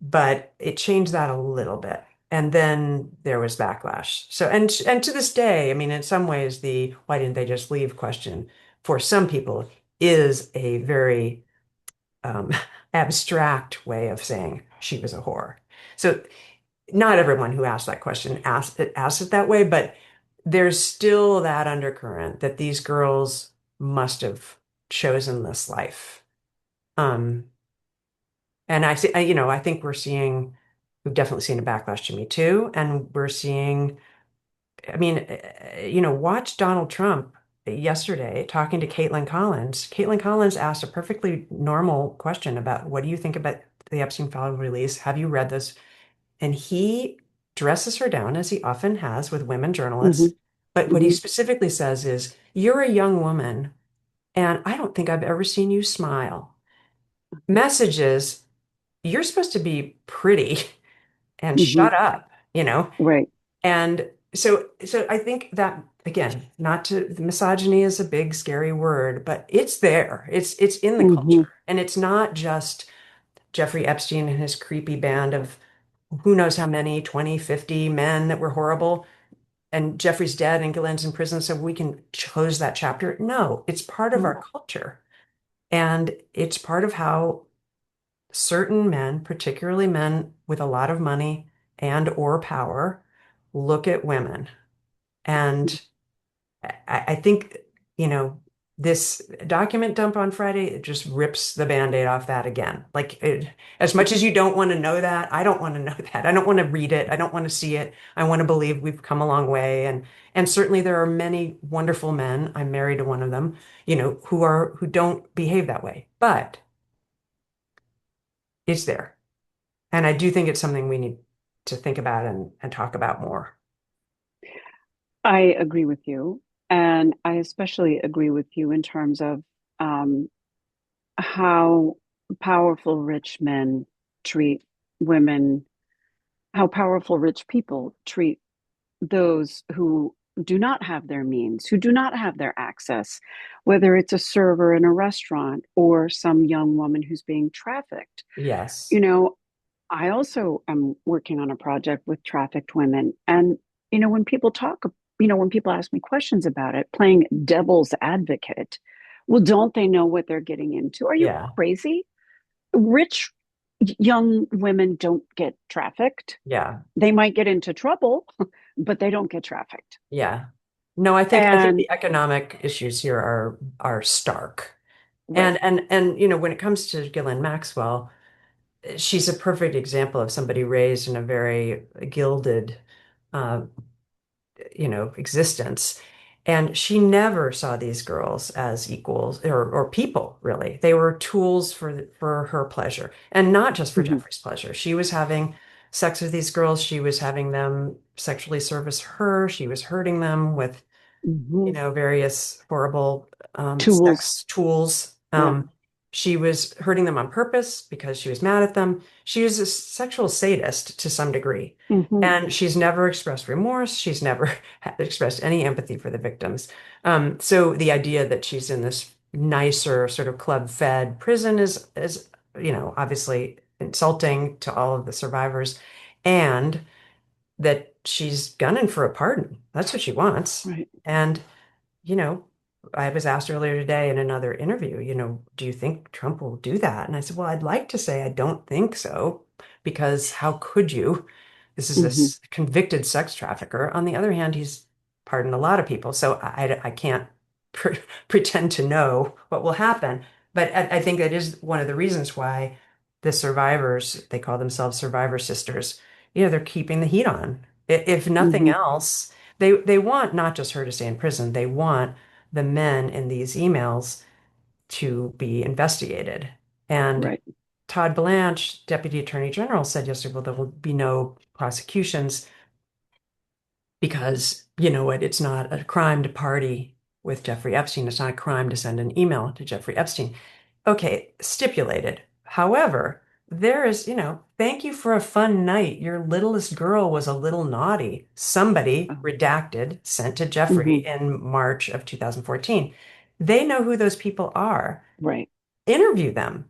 But it changed that a little bit. And then there was backlash. So, and to this day, I mean, in some ways, the why didn't they just leave question for some people is a very um, abstract way of saying she was a whore. So not everyone who asked that question asked it that way, but there's still that undercurrent that these girls must have chosen this life. Um, and I see, I think we've definitely seen a backlash to Me Too, and we're seeing, I mean, watch Donald Trump yesterday talking to Caitlin Collins. Caitlin Collins asked a perfectly normal question about what do you think about the Epstein file release? Have you read this? And he dresses her down, as he often has with women Hmm. journalists. But what he Hmm. specifically says is, you're a young woman, and I don't think I've ever seen you smile. Messages, you're supposed to be pretty and Hmm. shut up, you know? Right. And so I think that again, not to the misogyny is a big scary word, but it's there. It's in the Hmm. culture. And it's not just Jeffrey Epstein and his creepy band of who knows how many, 20, 50 men that were horrible. And Jeffrey's dead and Ghislaine's in prison, so we can close that chapter. No, it's part of our culture. And it's part of how certain men, particularly men with a lot of money and or power, look at women. And I think, you know, this document dump on Friday, it just rips the Band-Aid off that again. As much as you don't want to know that, I don't want to know that. I don't want to read it. I don't want to see it. I want to believe we've come a long way. And certainly there are many wonderful men. I'm married to one of them, who don't behave that way. But it's there. And I do think it's something we need to think about and talk about more. I agree with you. And I especially agree with you in terms of um, how powerful rich men treat women, how powerful rich people treat those who do not have their means, who do not have their access, whether it's a server in a restaurant or some young woman who's being trafficked. Yes. You know, I also am working on a project with trafficked women. And, when people talk, when people ask me questions about it, playing devil's advocate, well, don't they know what they're getting into? Are you Yeah. crazy? Rich young women don't get trafficked. Yeah. They might get into trouble, but they don't get trafficked. Yeah. No, I think And the economic issues here are stark. right. And when it comes to Ghislaine Maxwell, she's a perfect example of somebody raised in a very gilded uh, existence. And she never saw these girls as equals or people, really. They were tools for her pleasure, and not just for Hmm. Jeffrey's pleasure. She was having sex with these girls. She was having them sexually service her. She was hurting them with Hmm. various horrible Tools. sex tools. Yeah. She was hurting them on purpose because she was mad at them. She was a sexual sadist to some degree. Hmm. And she's never expressed remorse. She's never expressed any empathy for the victims. So the idea that she's in this nicer sort of club-fed prison is obviously insulting to all of the survivors. And that she's gunning for a pardon. That's what she wants. Right. And you know, I was asked earlier today in another interview, do you think Trump will do that? And I said, well, I'd like to say I don't think so, because how could you? This is Hmm. this convicted sex trafficker. On the other hand, he's pardoned a lot of people, so I can't pretend to know what will happen. But I think that is one of the reasons why the survivors, they call themselves survivor sisters, they're keeping the heat on. If nothing Hmm. else, they want not just her to stay in prison, they want the men in these emails to be investigated. And Right. Todd Blanche, Deputy Attorney General, said yesterday, well, there will be no prosecutions because you know what, it's not a crime to party with Jeffrey Epstein. It's not a crime to send an email to Jeffrey Epstein. Okay, stipulated. However, there is, thank you for a fun night. Your littlest girl was a little naughty. Somebody Oh. redacted sent to Jeffrey Hmm. in March of 2014. They know who those people are. Right. Interview them.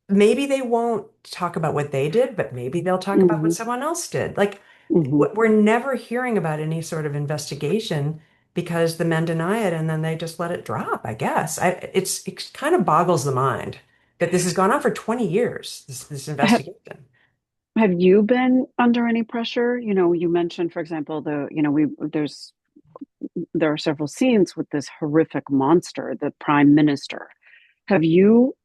Maybe they won't talk about what they did, but maybe they'll talk about what Hmm. someone else did. Like, Hmm. we're never hearing about any sort of investigation because the men deny it and then they just let it drop, I guess. It kind of boggles the mind that this has gone on for 20 years, this Have, investigation. Have you been under any pressure? You know, you mentioned, for example, there are several scenes with this horrific monster, the prime minister. Have you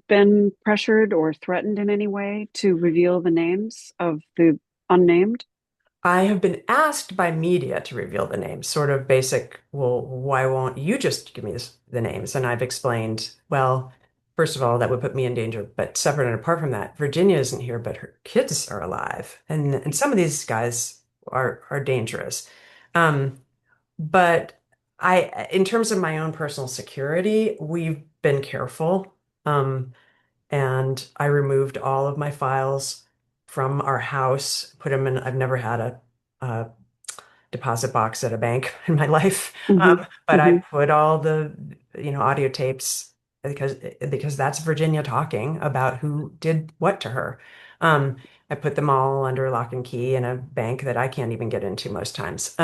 been pressured or threatened in any way to reveal the names of the unnamed? I have been asked by media to reveal the names, sort of basic, well, why won't you just give me the names? And I've explained, well, first of all, that would put me in danger. But separate and apart from that, Virginia isn't here, but her kids are alive. And some of these guys are dangerous. Um, but in terms of my own personal security, we've been careful. And I removed all of my files from our house, put them in. I've never had a deposit box at a bank in my life, Hmm. but I Hmm. put all the audio tapes because that's Virginia talking about who did what to her. Um, I put them all under lock and key in a bank that I can't even get into most times.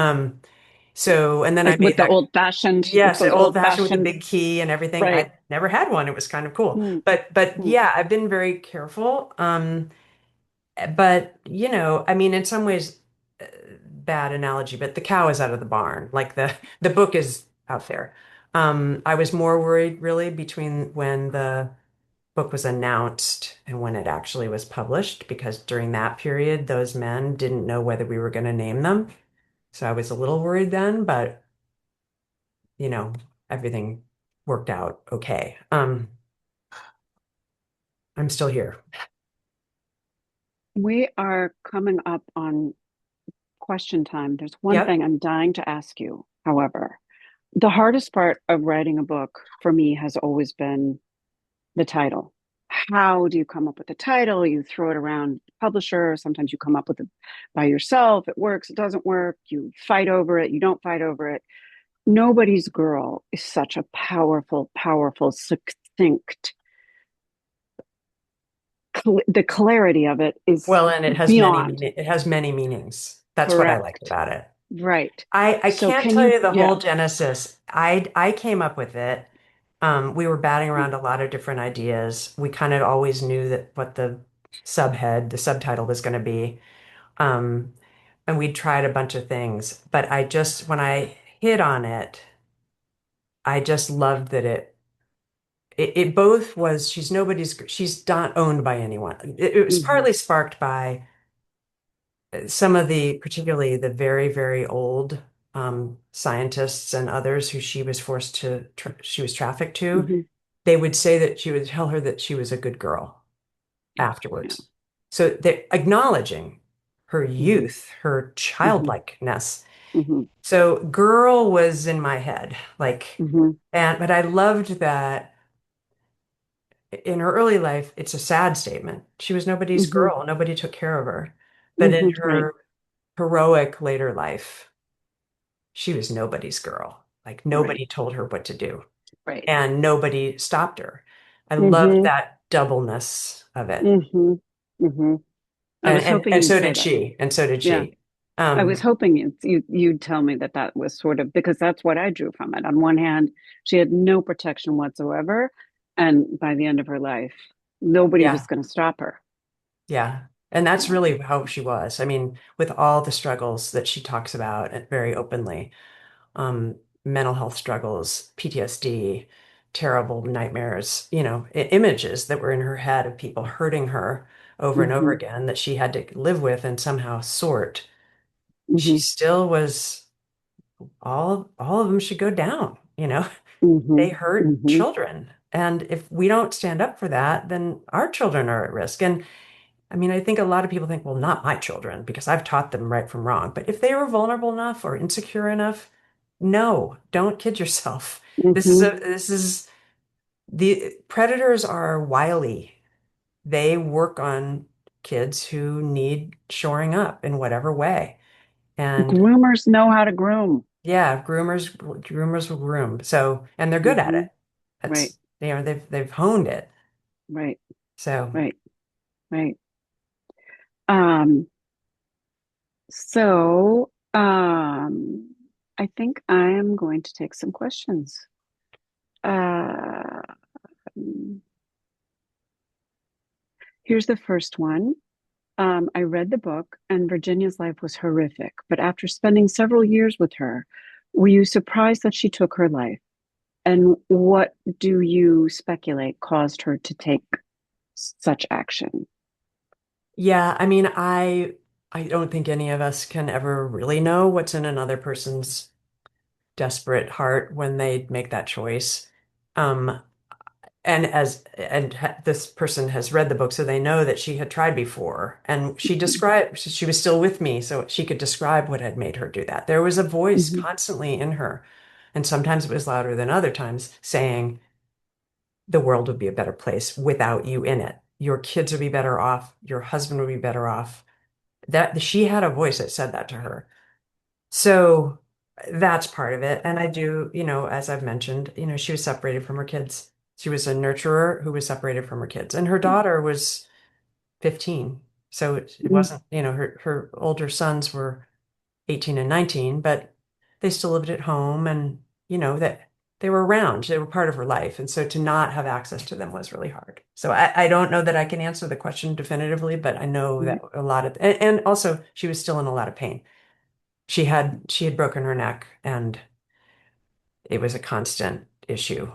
So, and then I Like made that. with Yes, those old old fashioned with the fashioned, big key and everything. right? I never had one. It was kind of cool. Mm, But mm. yeah, I've been very careful. But I mean, in some ways, bad analogy, but the cow is out of the barn. Like the book is out there. I was more worried really between when the book was announced and when it actually was published, because during that period, those men didn't know whether we were going to name them. So I was a little worried then, but you know, everything worked out okay. I'm still here. We are coming up on question time. There's one Yep. thing I'm dying to ask you, however. The hardest part of writing a book for me has always been the title. How do you come up with the title? You throw it around the publisher. Sometimes you come up with it by yourself. It works, it doesn't work. You fight over it, you don't fight over it. Nobody's Girl is such a powerful, powerful, succinct, the clarity of it is Well, and beyond. it has many meanings. That's what I liked Correct. about it. Right. I So can't can tell you, you the yeah. whole genesis. I came up with it. We were batting around a lot of different ideas. We kind of always knew that what the subtitle was going to be. Um, and we tried a bunch of things, but when I hit on it, I just loved that it both was, she's not owned by anyone. It was Hmm. partly sparked by some of particularly the very, very old scientists and others who she was trafficked to. Hmm. They would say that she would tell her that she was a good girl Yeah. Yeah. afterwards. So they're acknowledging her Hmm. youth, her Hmm. childlikeness. Hmm. So girl was in my head, Hmm. but I loved that in her early life, it's a sad statement. She was nobody's Hmm. girl. Nobody took care of her. But in Hmm. Right. her heroic later life, she was nobody's girl. Like Right. nobody told her what to do Right. and nobody stopped her. I loved Hmm. that doubleness of it. Hmm. Hmm. I was hoping And you'd so say did that. she. And so did Yeah. she. I was Um, hoping you'd tell me that that was sort of because that's what I drew from it. On one hand, she had no protection whatsoever, and by the end of her life, nobody was yeah, going to stop her. yeah. And that's Yeah. really how she was. I mean, with all the struggles that she talks about very openly, um, mental health struggles, PTSD, terrible nightmares, images that were in her head of people hurting her over and over Hmm. again that she had to live with and somehow sort. She Hmm. still was all of them should go down, Hmm. They hurt Hmm. children. And if we don't stand up for that, then our children are at risk. And I mean, I think a lot of people think, well, not my children, because I've taught them right from wrong. But if they were vulnerable enough or insecure enough, no, don't kid yourself. Hmm. This is the predators are wily. They work on kids who need shoring up in whatever way. And Groomers know how to groom. yeah, groomers will groom. So, and they're good at Hmm. it. Right. They've honed it. Right. So, Right. Right. Um, I think I am going to take some questions. Uh, here's the first one. I read the book, and Virginia's life was horrific. But after spending several years with her, were you surprised that she took her life? And what do you speculate caused her to take such action? Yeah, I mean, I don't think any of us can ever really know what's in another person's desperate heart when they make that choice. Um, this person has read the book, so they know that she had tried before, and she was still with me, so she could describe what had made her do that. There was a voice Hmm. constantly in her, and sometimes it was louder than other times, saying the world would be a better place without you in it. Your kids would be better off. Your husband would be better off. That she had a voice that said that to her. So that's part of it. And I do, as I've mentioned, she was separated from her kids. She was a nurturer who was separated from her kids. And her daughter was 15. So it wasn't, her older sons were 18 and 19, but they still lived at home and, that they were around. They were part of her life. And so to not have access to them was really hard. So I don't know that I can answer the question definitively, but I know that a lot of, and also she was still in a lot of pain. She had broken her neck and it was a constant issue.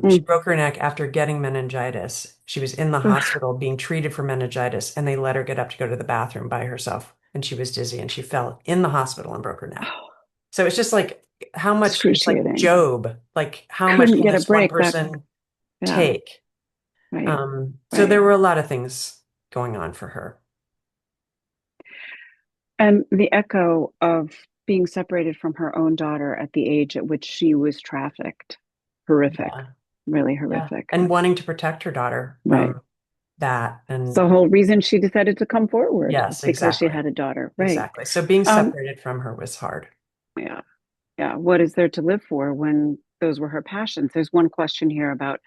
She Mm. broke her neck after getting meningitis. She was in the Ugh. hospital being treated for meningitis, and they let her get up to go to the bathroom by herself. And she was dizzy and she fell in the hospital and broke her neck. So it's just like how much, it's like Excruciating. Job, like how much Couldn't can get a this one break back. person Yeah, take? right, So right. there were a lot of things going on for her. And the echo of being separated from her own daughter at the age at which she was trafficked. Horrific, Yeah. really Yeah. horrific. And wanting to protect her daughter Right. from that. It's And the whole reason she decided to come forward yes, because she exactly. had a daughter. Right. Exactly. So being Um, separated from her was hard. yeah, yeah. What is there to live for when those were her passions? There's one question here about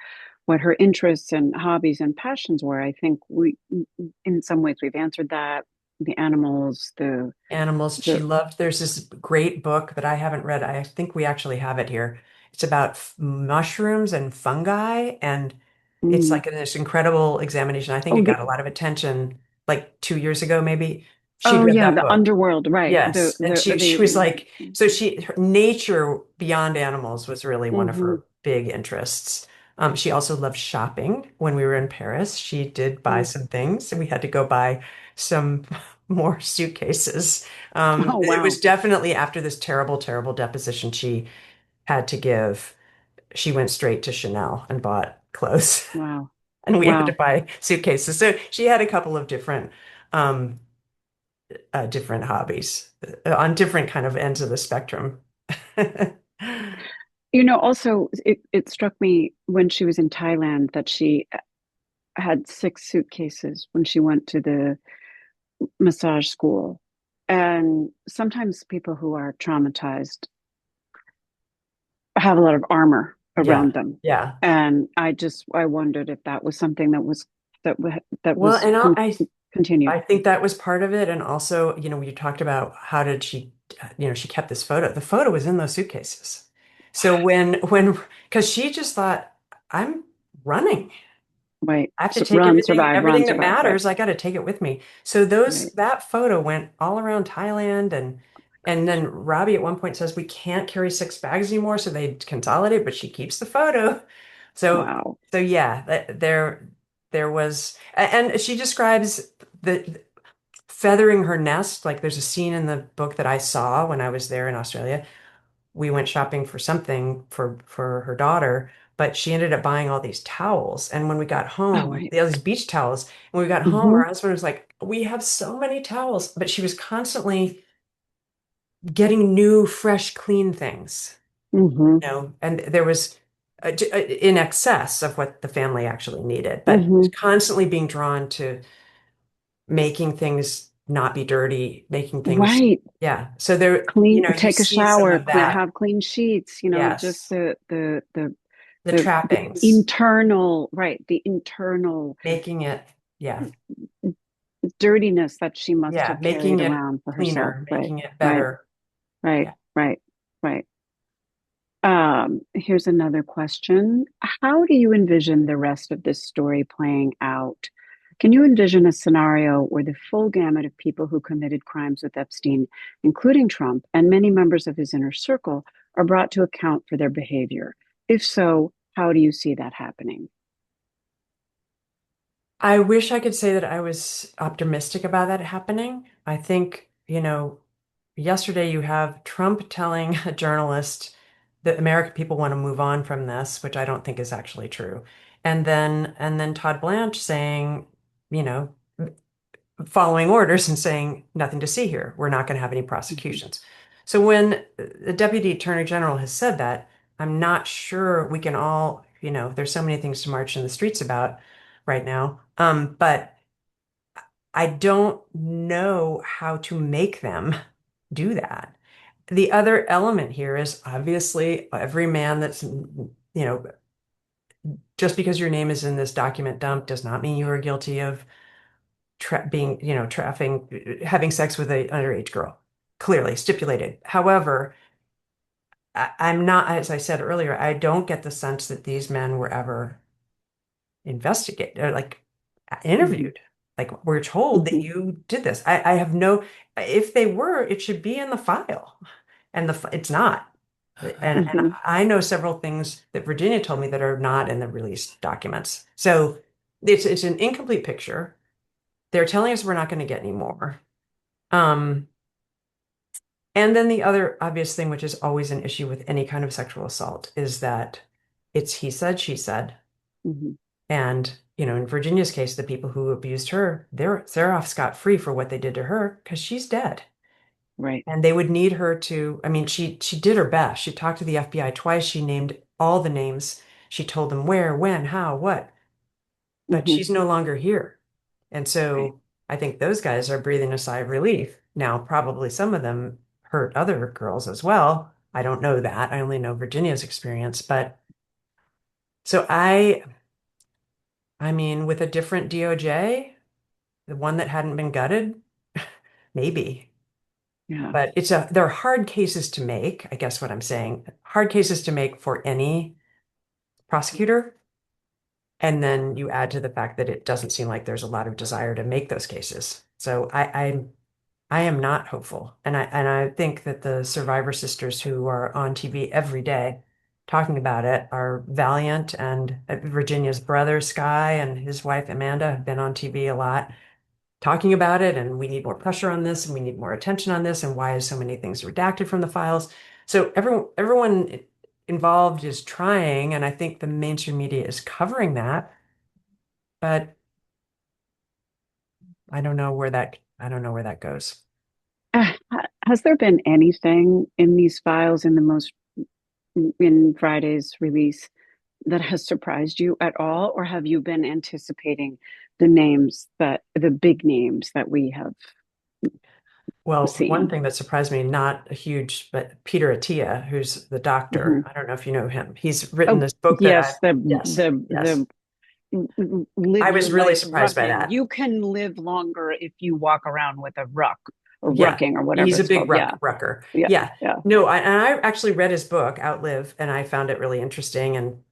what her interests and hobbies and passions were. I think in some ways, we've answered that. The animals, Animals she the, loved. There's this great book that I haven't read. I think we actually have it here. It's about mushrooms and fungi, and it's mm, like this incredible examination. I think oh, it got a lot of attention like 2 years ago, maybe. She'd oh read yeah, that the book. underworld, right? Yes. And she was like, so her nature beyond animals was really one of hmm her big interests. She also loved shopping. When we were in Paris, she did buy mm. some things, and we had to go buy some more suitcases. Oh It wow, was definitely after this terrible, terrible deposition she had to give. She went straight to Chanel and bought clothes, wow, and we had to wow. buy suitcases. So she had a couple of um, different hobbies on different kind of ends of the spectrum. Also, it struck me when she was in Thailand that she had six suitcases when she went to the massage school. And sometimes people who are traumatized have a lot of armor Yeah, around them. yeah. And I wondered if that was something that Well, was and continued. I think that was part of it. And also, you talked about how did she, she kept this photo. The photo was in those suitcases. So because she just thought, I'm running. Right. I have to So take everything, run, everything that survive. Right. matters. I got to take it with me. So Right. that photo went all around Thailand, and then Robbie at one point says we can't carry 6 bags anymore, so they consolidate, but she keeps the photo. So Wow. so yeah, there was, and she describes the feathering her nest. Like there's a scene in the book that I saw when I was there in Australia. We went shopping for something for her daughter, but she ended up buying all these towels. And when we got Oh, home, right. all these beach towels. When we got home, Hmm. her husband was like, "We have so many towels," but she was constantly getting new, fresh, clean things, Hmm. and there was in excess of what the family actually needed, but Hmm. constantly being drawn to making things not be dirty, making things, Right. yeah. So there, Clean, you take a see some shower, of that. have clean sheets, just Yes. The the trappings, internal, right, the internal making it, yeah, dirtiness that she must yeah, have making carried it around for herself. cleaner, Right. making it Right. better. Right. Yeah. Right. Right. Here's another question. How do you envision the rest of this story playing out? Can you envision a scenario where the full gamut of people who committed crimes with Epstein, including Trump and many members of his inner circle, are brought to account for their behavior? If so, how do you see that happening? I wish I could say that I was optimistic about that happening. I think, yesterday you have Trump telling a journalist that American people want to move on from this, which I don't think is actually true. And then Todd Blanche saying, you know, following orders and saying nothing to see here. We're not going to have any Mhm, prosecutions. So when the Deputy Attorney General has said that, I'm not sure we can all, there's so many things to march in the streets about right now. But I don't know how to make them do that. The other element here is obviously every man just because your name is in this document dump does not mean you are guilty of having sex with an underage girl. Clearly stipulated. However, I'm not, as I said earlier, I don't get the sense that these men were ever investigated or like mhm, interviewed. Like we're told that mhm, you did this. I have no, if they were, it should be in the file. And it's not. And mhm. I know several things that Virginia told me that are not in the released documents. So it's an incomplete picture. They're telling us we're not going to get any more. Um, and then the other obvious thing, which is always an issue with any kind of sexual assault, is that it's he said, she said. Mhm. And, in Virginia's case, the people who abused her, they're off scot-free for what they did to her because she's dead. Right. And they would need her to, I mean, she did her best. She talked to the FBI twice. She named all the names. She told them where, when, how, what, but Mhm. she's no longer here. And Right. so I think those guys are breathing a sigh of relief. Now, probably some of them hurt other girls as well. I don't know that. I only know Virginia's experience. But so I mean, with a different DOJ, the one that hadn't been gutted, maybe. Yeah. But there are hard cases to make, I guess what I'm saying. Hard cases to make for any prosecutor. And then you add to the fact that it doesn't seem like there's a lot of desire to make those cases. So I am not hopeful. And I think that the survivor sisters who are on TV every day talking about it are valiant. And Virginia's brother, Sky, and his wife, Amanda, have been on TV a lot talking about it. And we need more pressure on this, and we need more attention on this. And why is so many things redacted from the files? So everyone involved is trying, and I think the mainstream media is covering that. But I don't know where that goes. Has there been anything in these files in Friday's release that has surprised you at all, or have you been anticipating the big names that we have Well, one seen? thing that surprised me, not a huge, but Peter Attia, who's the doctor. Mhm. I don't know if you know him. He's written Oh, this book that yes, yes, yes. live I your was really life surprised by rucking. that. You can live longer if you walk around with a ruck or Yeah, rucking or whatever he's a it's big called. Yeah, rucker. yeah, Yeah. yeah. No, and I actually read his book, Outlive, and I found it really interesting. And,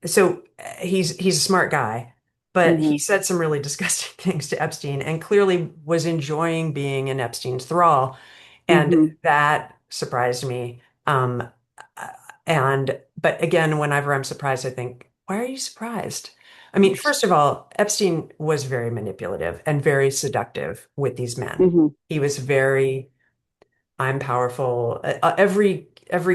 so he's a smart guy, but he Hmm. said some really disgusting things to Epstein and clearly was enjoying being in Epstein's thrall. And Hmm. that surprised me. Uh, but again, whenever I'm surprised, I think, why are you surprised? I mean, first of all, Epstein was very manipulative and very seductive with these men. Hmm. He was very, I'm powerful. Every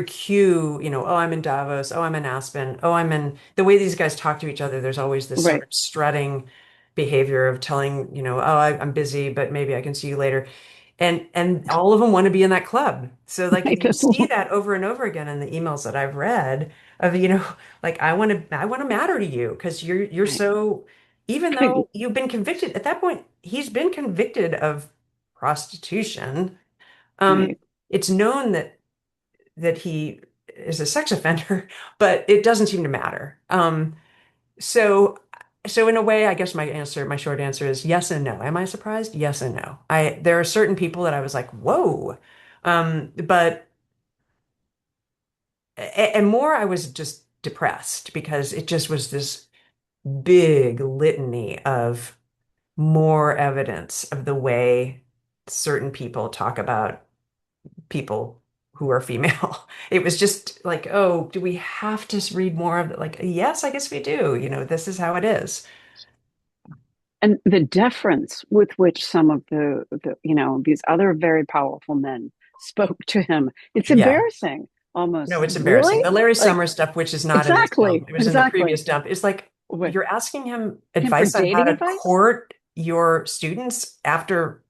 cue, oh, I'm in Davos. Oh, I'm in Aspen. Oh, I'm in the way these guys talk to each other. There's always this sort Right. of strutting behavior of telling, oh, I'm busy, but maybe I can see you later. And all of them want to be in that club. So like I you see do. that over and over again in the emails that I've read of, like I want to matter to you because you're Right. so even though you've been convicted at that point, he's been convicted of prostitution. Right. It's known that he is a sex offender, but it doesn't seem to matter. So so in a way, I guess my short answer is yes and no. Am I surprised? Yes and no. There are certain people that I was like, whoa. But and more I was just depressed because it just was this big litany of more evidence of the way certain people talk about people who are female. It was just like, oh, do we have to read more of it? Like, yes, I guess we do. This is how it is. And the deference with which some of these other very powerful men spoke to him, it's Yeah. embarrassing almost. No, it's Really? embarrassing. The Larry Like, Summers stuff, which is not in this film, exactly, it was in the exactly. previous dump. It's like With you're asking him him for advice on how dating to advice? court your students after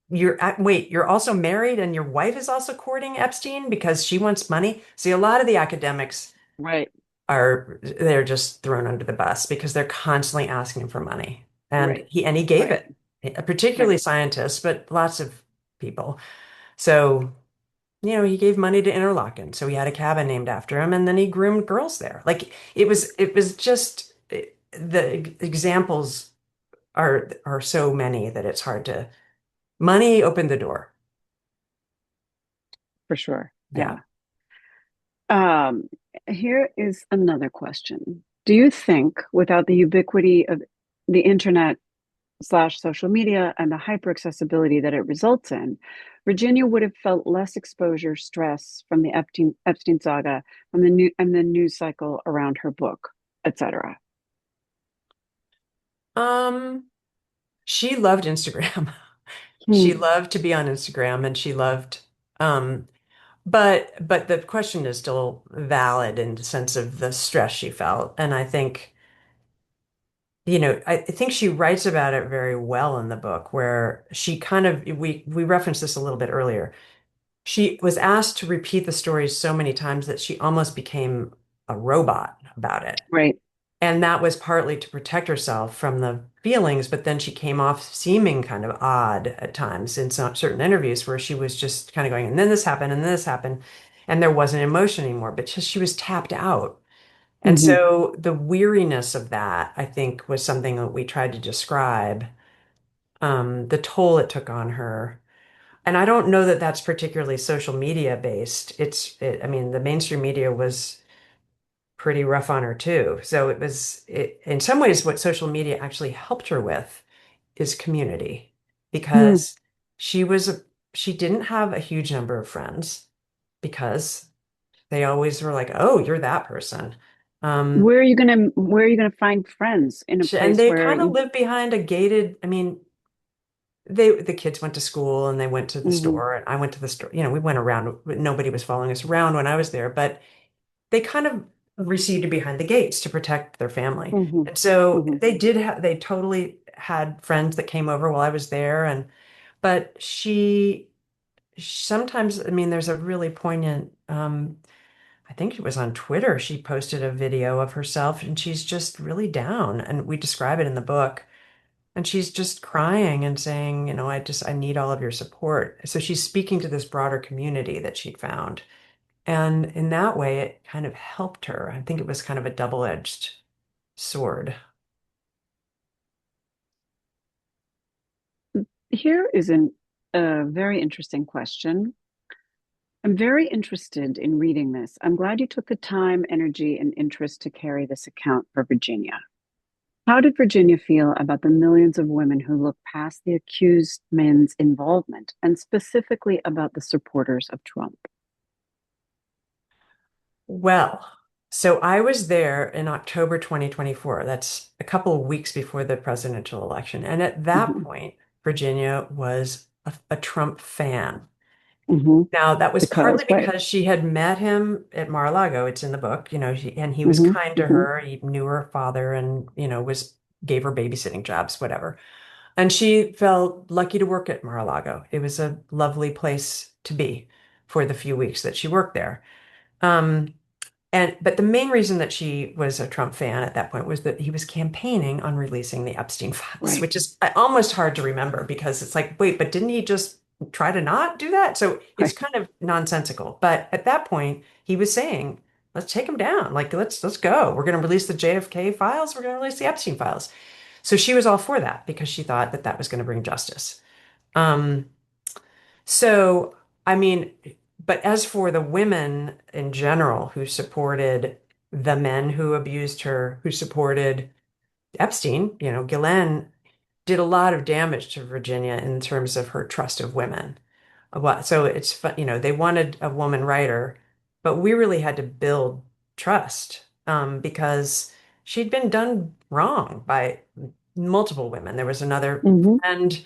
wait, you're also married and your wife is also courting Epstein because she wants money. See, a lot of the academics Right, they're just thrown under the bus because they're constantly asking him for money. And right, he gave right, it, particularly right. scientists, but lots of people. So, he gave money to Interlaken, so he had a cabin named after him, and then he groomed girls there. Like it was just the examples are so many that it's hard to. Money opened the door. For sure. Yeah. Yeah. Um, Here is another question. Do you think without the ubiquity of the internet slash social media and the hyper accessibility that it results in, Virginia would have felt less exposure stress from the Epstein saga, from the news cycle around her book, etc.? Um, she loved Instagram. She Hmm. loved to be on Instagram and she loved um but the question is still valid in the sense of the stress she felt. And I think, I think she writes about it very well in the book where she kind of we referenced this a little bit earlier. She was asked to repeat the stories so many times that she almost became a robot about it. Right. And that was partly to protect herself from the feelings, but then she came off seeming kind of odd at times in some certain interviews where she was just kind of going, and then this happened, and then this happened, and there wasn't emotion anymore, but just she was tapped out. And Hmm. so the weariness of that, I think, was something that we tried to describe, the toll it took on her. And I don't know that that's particularly social media based. I mean, the mainstream media was pretty rough on her too. So in some ways, what social media actually helped her with is community Hmm. because she was she didn't have a huge number of friends because they always were like, oh, you're that person. Um, Where are you gonna find friends in a and place they where kind of you? lived behind I mean, the kids went to school and they went to the Hmm. store and I went to the store. We went around. Nobody was following us around when I was there, but they kind of receded behind the gates to protect their family. Hmm. And so Hmm. they totally had friends that came over while I was there. But sometimes, I mean, there's a really poignant, I think it was on Twitter, she posted a video of herself and she's just really down. And we describe it in the book. And she's just crying and saying, I need all of your support. So she's speaking to this broader community that she'd found. And in that way, it kind of helped her. I think it was kind of a double-edged sword. Here is a very interesting question. I'm very interested in reading this. I'm glad you took the time, energy, and interest to carry this account for Virginia. How did Virginia feel about the millions of women who look past the accused men's involvement, and specifically about the supporters of Trump? Well, so I was there in October 2024. That's a couple of weeks before the presidential election. And at that Hmm. point, Virginia was a Trump fan. Hmm. Now, that was partly Because, right. because she had met him at Mar-a-Lago. It's in the book, and he was Hmm. kind to Hmm. her. He knew her father and, gave her babysitting jobs, whatever. And she felt lucky to work at Mar-a-Lago. It was a lovely place to be for the few weeks that she worked there. Um, but the main reason that she was a Trump fan at that point was that he was campaigning on releasing the Epstein files, Right. which is almost hard to remember because it's like, wait, but didn't he just try to not do that? So it's Right. kind of nonsensical. But at that point, he was saying, let's take him down. Like, let's go. We're going to release the JFK files. We're going to release the Epstein files. So she was all for that because she thought that that was going to bring justice. Um, so, I mean, but as for the women in general who supported the men who abused her, who supported Epstein, Ghislaine did a lot of damage to Virginia in terms of her trust of women. So it's fun, they wanted a woman writer, but we really had to build trust because she'd been done wrong by multiple women. There was another Hmm. friend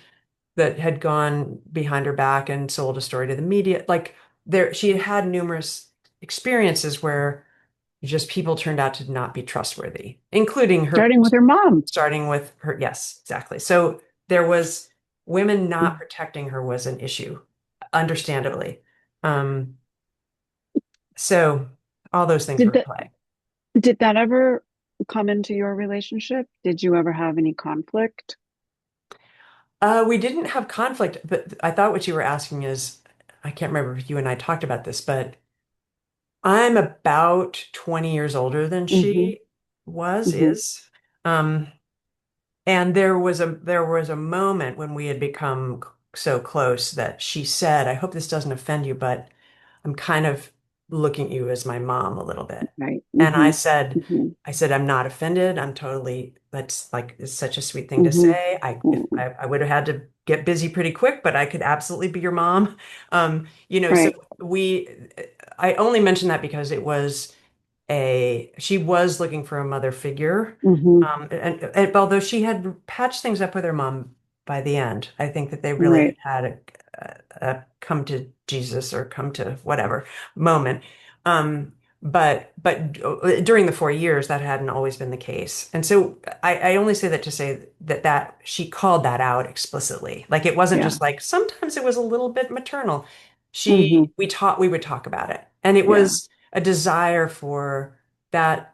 that had gone behind her back and sold a story to the media. Like she had had numerous experiences where just people turned out to not be trustworthy, including her, Starting with her mom. starting with her. Yes, exactly. So there was women not Mm. protecting her was an issue, understandably. Um, so all those things Did were at that play. did that ever come into your relationship? Did you ever have any conflict? We didn't have conflict, but I thought what you were asking is, I can't remember if you and I talked about this, but I'm about 20 years older than Hmm. she was, Hmm. is. Um, And there was a moment when we had become so close that she said, "I hope this doesn't offend you, but I'm kind of looking at you as my mom a little bit." Right. And Hmm. Hmm. I said, "I'm not offended. I'm totally, that's like, it's such a sweet thing to Hmm. say. If I would have had to get busy pretty quick, but I could absolutely be your mom." So Right. we, I only mentioned that because she was looking for a mother figure. Hmm. And although she had patched things up with her mom by the end, I think that they really Right. had a come to Jesus or come to whatever moment. But during the 4 years, that hadn't always been the case. And so I only say that to say that she called that out explicitly. Like it wasn't Yeah. just like sometimes it was a little bit maternal. Hmm. We would talk about it. And it Yeah. was a desire for that,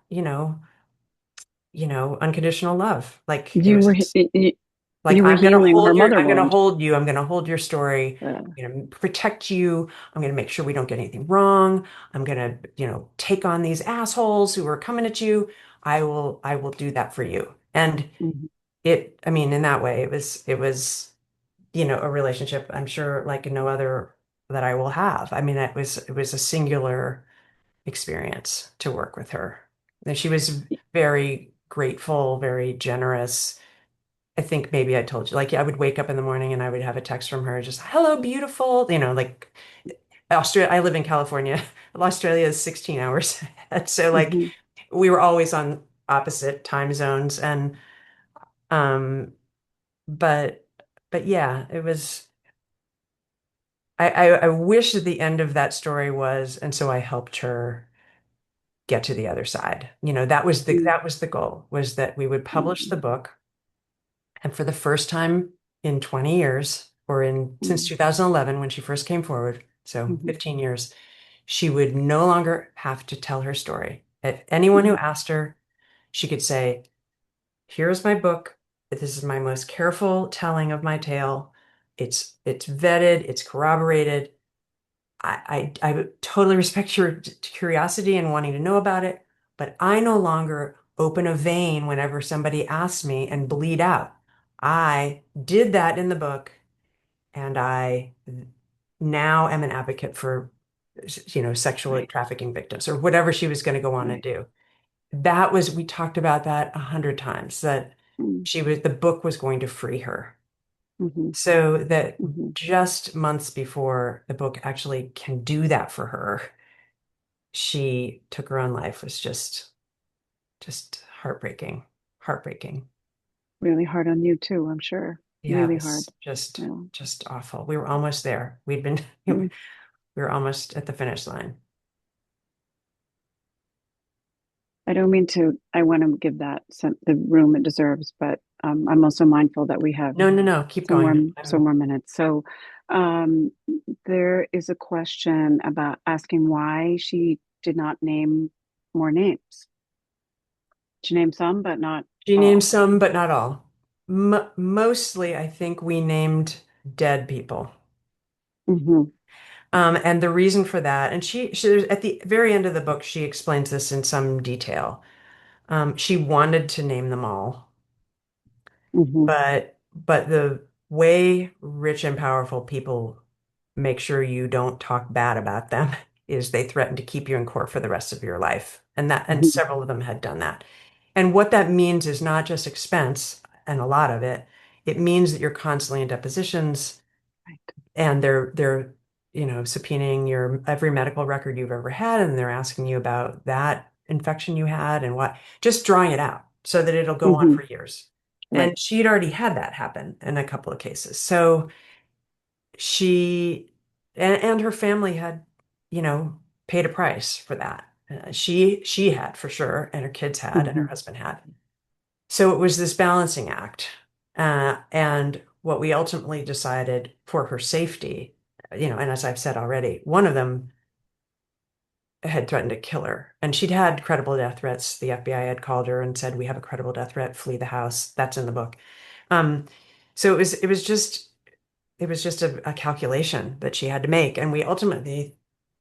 unconditional love. Like it You was were just like you were healing her mother I'm gonna wound. hold you, I'm gonna hold your story, Uh, I'm gonna protect you, I'm gonna make sure we don't get anything wrong. I'm gonna, take on these assholes who are coming at you. I will do that for you. And mhm. I mean, in that way, it was, a relationship I'm sure like no other that I will have. I mean, it was a singular experience to work with her. And she was very grateful, very generous. I think maybe I told you, like, I would wake up in the morning and I would have a text from her, just, "Hello, beautiful." Like Australia, I live in California. Australia is 16 hours ahead. So like Mhm. we were always on opposite time zones. And um, but but yeah, it was I wish that the end of that story was, and so I helped her get to the other side. Mm. That was the goal, was that we would publish the Mm. book, and for the first time in 20 years, or in since Mm. 2011 when she first came forward, so Mhm. 15 years, she would no longer have to tell her story. If anyone who Mhm. asked her, she could say, "Here's my book. This is my most careful telling of my tale. It's vetted, it's corroborated. I totally respect your curiosity and wanting to know about it, but I no longer open a vein whenever somebody asks me and bleed out. I did that in the book, and I now am an advocate for, sexual Right. trafficking victims," or whatever she was going to go on and Right. do. We talked about that 100 times, that Mm. the book was going to free her. Mhm. So that Mhm. just months before the book actually can do that for her, she took her own life. Was just heartbreaking. Heartbreaking. Really hard on you too, I'm sure. Yeah, it Really hard. was just Yeah. just awful. We were almost there. We Mm. were almost at the finish line. I don't mean to, I want to give that the room it deserves, but I'm also mindful that we have No, no, no. Keep going. some more minutes. So um, there is a question about asking why she did not name more names. She named some, but not She named all. some, but not all. Mostly, I think we named dead people. Hmm. And the reason for that, and at the very end of the book, she explains this in some detail. She wanted to name them all, Hmm. but the way rich and powerful people make sure you don't talk bad about them is they threaten to keep you in court for the rest of your life. And Mhm. several of them had done that. And what that means is not just expense and a lot of it. It means that you're constantly in depositions Right. and they're subpoenaing your every medical record you've ever had, and they're asking you about that infection you had and what, just drawing it out so that it'll go on Mhm. for years. Right. And she'd already had that happen in a couple of cases. So she and her family had, you know, paid a price for that. She had for sure, and her kids had, and her Mhm. husband had. So it was this balancing act. And what we ultimately decided for her safety, and as I've said already, one of them had threatened to kill her. And she'd had credible death threats. The FBI had called her and said, "We have a credible death threat, flee the house." That's in the book. Um, so it was just a calculation that she had to make. And we ultimately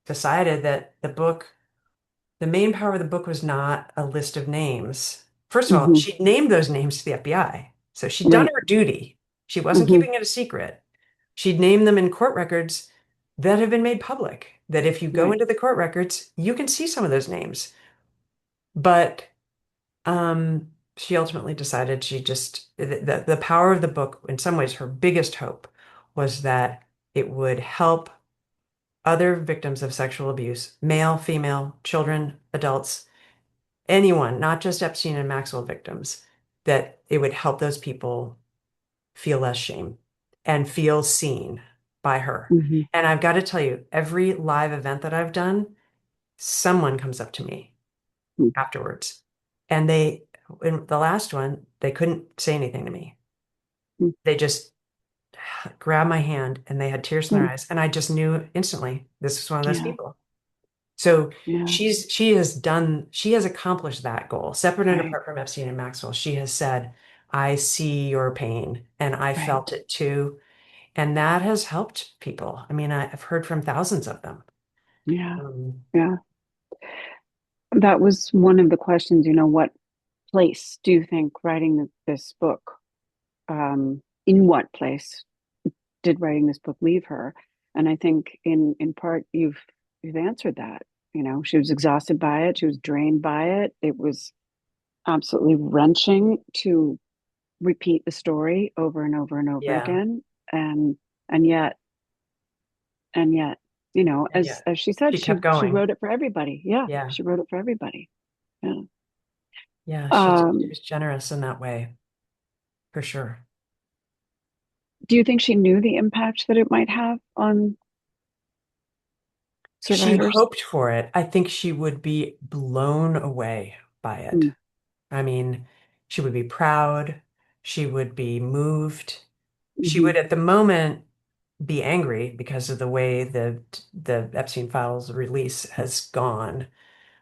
decided that the main power of the book was not a list of names. First of all, Mhm. she named those names to the FBI. So she'd done Right. her duty. She wasn't Mhm. keeping it a secret. She'd named them in court records that have been made public, that if you go Right. into the court records, you can see some of those names. But she ultimately decided the power of the book, in some ways, her biggest hope was that it would help other victims of sexual abuse, male, female, children, adults, anyone, not just Epstein and Maxwell victims, that it would help those people feel less shame and feel seen by her. Mhm. And I've got to tell you, every live event that I've done, someone comes up to me Mhm. afterwards. And in the last one, they couldn't say anything to me. They just grabbed my hand and they had tears in their Mhm. eyes. And I just knew instantly this was one of those Yeah. people. So Yeah. she has accomplished that goal. Separate and Right. apart from Epstein and Maxwell, she has said, "I see your pain and I Right. felt it too." And that has helped people. I mean, I've heard from thousands of them. Yeah. Um, Yeah. That was one of the questions, what place do you think writing this book, in what place did writing this book leave her? And I think in part you've answered that. She was exhausted by it, she was drained by it. It was absolutely wrenching to repeat the story over and over and over yeah. again. And and yet and yet, And as yeah, she said, she kept she going. wrote it for everybody. Yeah, Yeah. she wrote it for everybody. Yeah. Yeah. She um was generous in that way, for sure. do you think she knew the impact that it might have on She survivors? hoped for it. I think she would be blown away by it. Mm. I mean, she would be proud. She would be moved. She Hmm. would, at the moment, be angry because of the way the Epstein files release has gone.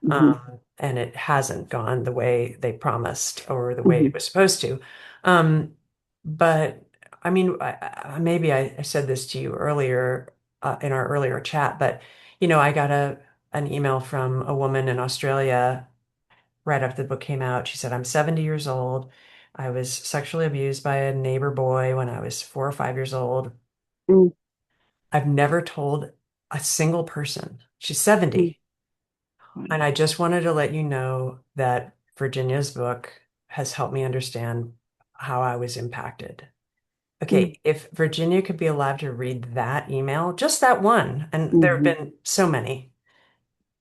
Hmm. And it hasn't gone the way they promised or the way Hmm. it was supposed to. Um, but I mean, maybe I said this to you earlier in our earlier chat, but I got an email from a woman in Australia right after the book came out. She said, "I'm 70 years old. I was sexually abused by a neighbor boy when I was 4 or 5 years old. Mm. I've never told a single person." She's Mm. 70. Wow. And I just wanted to let you know that Virginia's book has helped me understand how I was impacted. Mm. Okay, if Virginia could be allowed to read that email, just that one, and there have Hmm. been so many,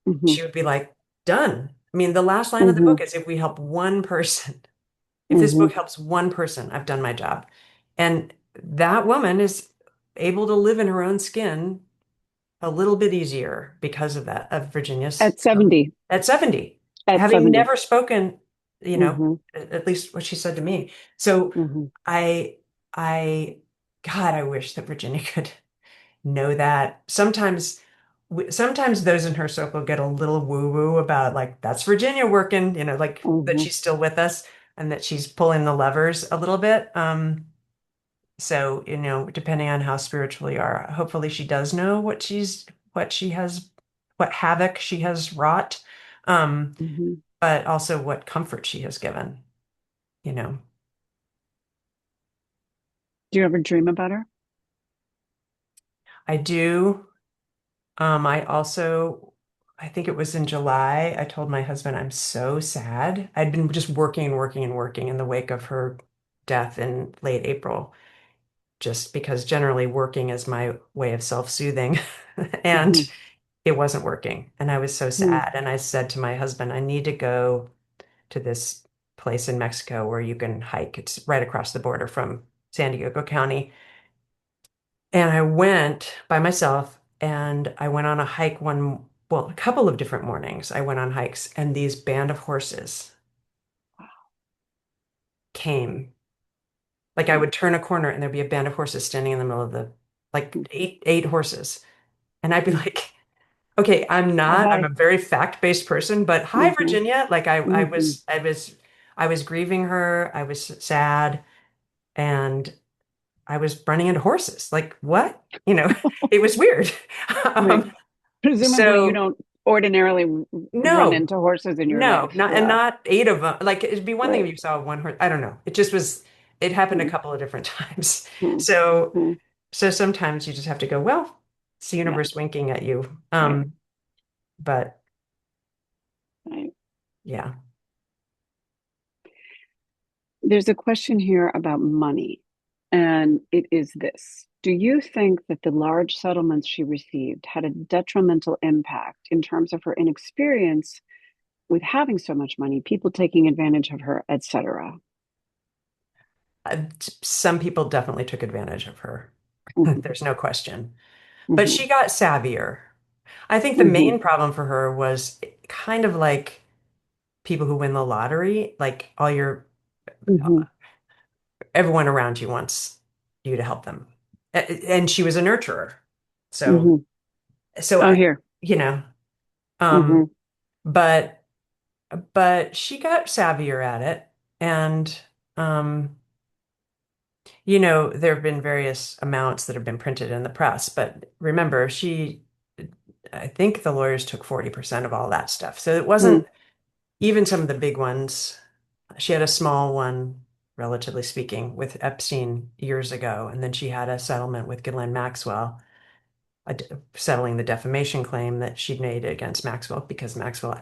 Hmm. she would be like, done. I mean, the last line of the Hmm. book is if we help one person, if this Hmm. book helps one person, I've done my job. And that woman is able to live in her own skin a little bit easier because of that, of Virginia's At 70. at 70, At having 70. never spoken, Hmm. at least what she said to me. So Hmm. I, I, God, I wish that Virginia could know that. Sometimes those in her circle get a little woo-woo about like, that's Virginia working, like that Hmm. she's still with us and that she's pulling the levers a little bit. So, depending on how spiritual you are, hopefully she does know what she has, what havoc she has wrought, um, Hmm. but also what comfort she has given, you know. Do you ever dream about her? I do. I also I think it was in July, I told my husband I'm so sad. I'd been just working and working and working in the wake of her death in late April, just because generally working is my way of self-soothing. And Hmm. it wasn't working. And I was so Hmm. sad. And I said to my husband, I need to go to this place in Mexico where you can hike. It's right across the border from San Diego County. And I went by myself and I went on a hike a couple of different mornings. I went on hikes and these band of horses came. Like I would turn a corner and there'd be a band of horses standing in the middle of like eight horses. And I'd be Hmm. like, okay, I'm a Hi. very fact-based person, but hi, Hmm. Virginia. Like Hmm. I was grieving her. I was sad and I was running into horses. Like what? You know, it was weird. Right. Um, Presumably, you so don't ordinarily run no, into horses in your no, life. not and Yeah. not eight of them. Like it'd be one thing if Right. you saw one horse. I don't know. It just was, it happened a Hmm. couple of different times. Hmm. So Hmm. so sometimes you just have to go, well, it's the Yeah. universe winking at you. Right. But Right. yeah. There's a question here about money, and it is this. Do you think that the large settlements she received had a detrimental impact in terms of her inexperience with having so much money, people taking advantage of her, etc.? Some people definitely took advantage of her. Hmm. There's no question. But Hmm. she got savvier. I think the Hmm. main problem for her was kind of like people who win the lottery, like Hmm. everyone around you wants you to help them. And she was a nurturer. So, Hmm. so Oh, I, here. you know, um, Hmm. but, but she got savvier at it. And, um, there have been various amounts that have been printed in the press, but remember, I think the lawyers took 40% of all that stuff. So it Hmm. wasn't even some of the big ones. She had a small one, relatively speaking, with Epstein years ago, and then she had a settlement with Ghislaine Maxwell, settling the defamation claim that she'd made against Maxwell because Maxwell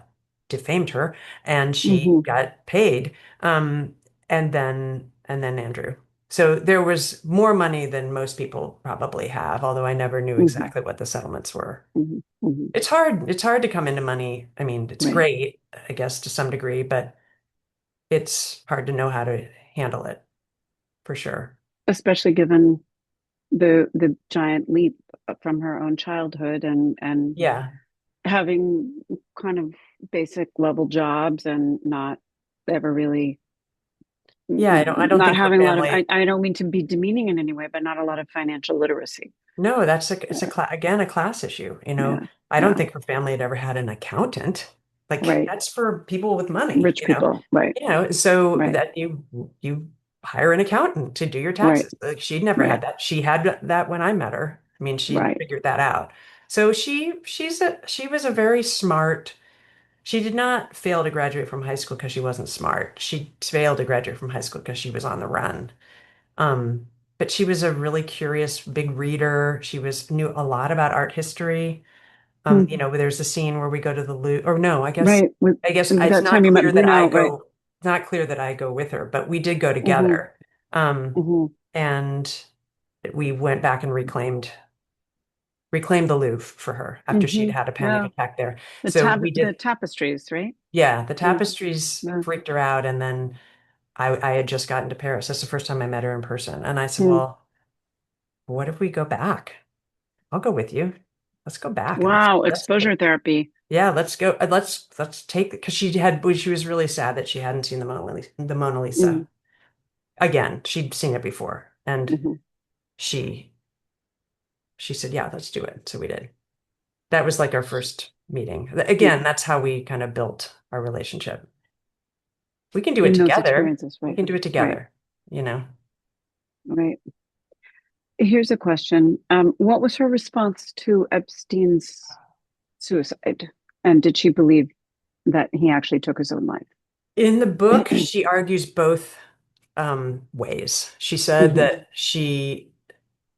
defamed her, and she Hmm. got paid. Um, and then Andrew. So there was more money than most people probably have, although I never knew Hmm. exactly what the settlements were. Hmm. Hmm. It's hard. It's hard to come into money. I mean, it's Right. great, I guess, to some degree, but it's hard to know how to handle it for sure. Especially given the giant leap from her own childhood and Yeah. having kind of basic level jobs and not ever really Yeah, I don't not think her having a lot of family. I don't mean to be demeaning in any way, but not a lot of financial literacy. No, it's Yeah. again a class issue. Yeah. I don't Yeah. think her family had ever had an accountant. Like Right. that's for people with money, Rich people. Right. so Right. that you hire an accountant to do your Right. taxes. Like she'd never had Right. that. She had that when I met her. I mean, she Right. figured that out. So she was a very smart. She did not fail to graduate from high school because she wasn't smart. She failed to graduate from high school because she was on the run. Um, but she was a really curious, big reader. Knew a lot about art history. Mm. There's a scene where we go to the Louvre, or no, Right. I guess it's That time not you met clear that I Bruno. Right. go, it's not clear that I go with her, but we did go Hmm. together. Um, Hmm. and we went back and reclaimed the Louvre for her after she'd Hmm. had a panic Yeah. attack there. So we The did, tapestries, right? yeah, the Yeah. tapestries Yeah. freaked her out, and then I had just gotten to Paris. That's the first time I met her in person. And I said, Mm. well, what if we go back? I'll go with you. Let's go back and Wow. let's Exposure therapy. yeah, let's go. Let's take because she was really sad that she hadn't seen the Mona Lisa Mm. again. She'd seen it before, and Hmm. she she said, "Yeah, let's do it." So we did. That was like our first meeting. Again, Yeah. that's how we kind of built our relationship. We can do it In those together. experiences. We Right. can do it Right. together, you know. Right. Here's a question. What was her response to Epstein's suicide? And did she believe that he actually took his own life? In the book, she argues both ways. She said Hmm. that she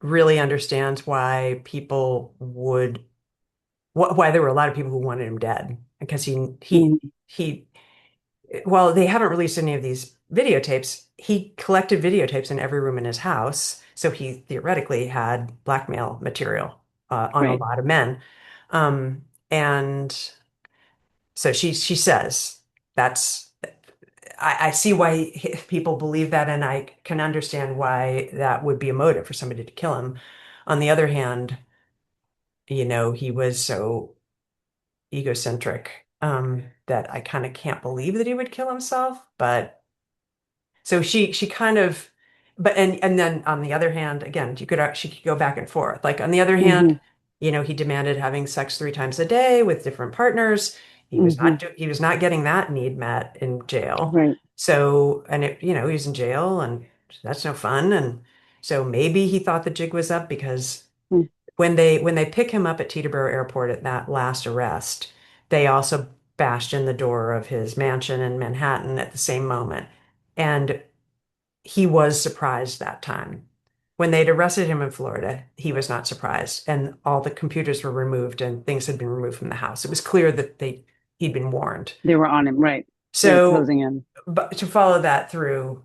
really understands why people would why there were a lot of people who wanted him dead because Mhm. he well, they haven't released any of these videotapes. He collected videotapes in every room in his house, so he theoretically had blackmail material on a Right. lot of men. And so she says that's I see why people believe that, and I can understand why that would be a motive for somebody to kill him. On the other hand, he was so egocentric that I kind of can't believe that he would kill himself. But so she kind of, but and then on the other hand, again, she could go back and forth. Like on the other hand, Hmm. he demanded having sex 3 times a day with different partners. Hmm. He was not getting that need met in jail. Right. So, and he was in jail, and that's no fun. And so maybe he thought the jig was up because Mm. when they pick him up at Teterboro Airport at that last arrest, they also bashed in the door of his mansion in Manhattan at the same moment. And he was surprised that time. When they'd arrested him in Florida, he was not surprised, and all the computers were removed and things had been removed from the house. It was clear that he'd been warned. They were on him. Right. They were So, closing in. but to follow that through,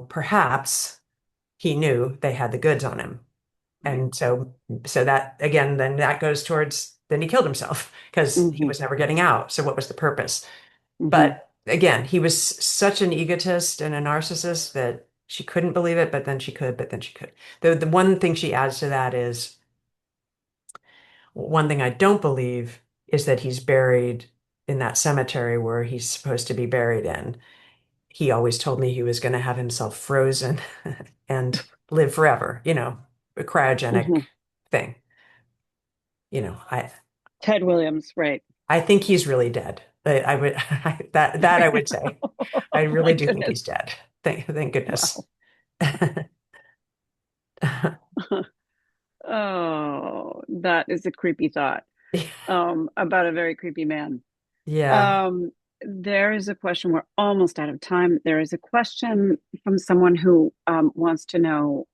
perhaps he knew they had the goods on him. Right. And so that again, then that goes towards then he killed himself because he Hmm. was never getting out. So what was the purpose? Hmm. But again, he was such an egotist and a narcissist that she couldn't believe it, but then she could, but then she could. The one thing she adds to that is one thing I don't believe is that he's buried in that cemetery where he's supposed to be buried in. He always told me he was going to have himself frozen and live forever, a cryogenic Hmm. thing. You know, I Ted Williams. Right. I think he's really dead. I would that I would say. Oh I really my do think goodness. he's dead. Thank goodness. Wow. Oh, that is a creepy thought. About a very creepy man. Yeah. Um, there is a question. We're almost out of time. There is a question from someone who wants to know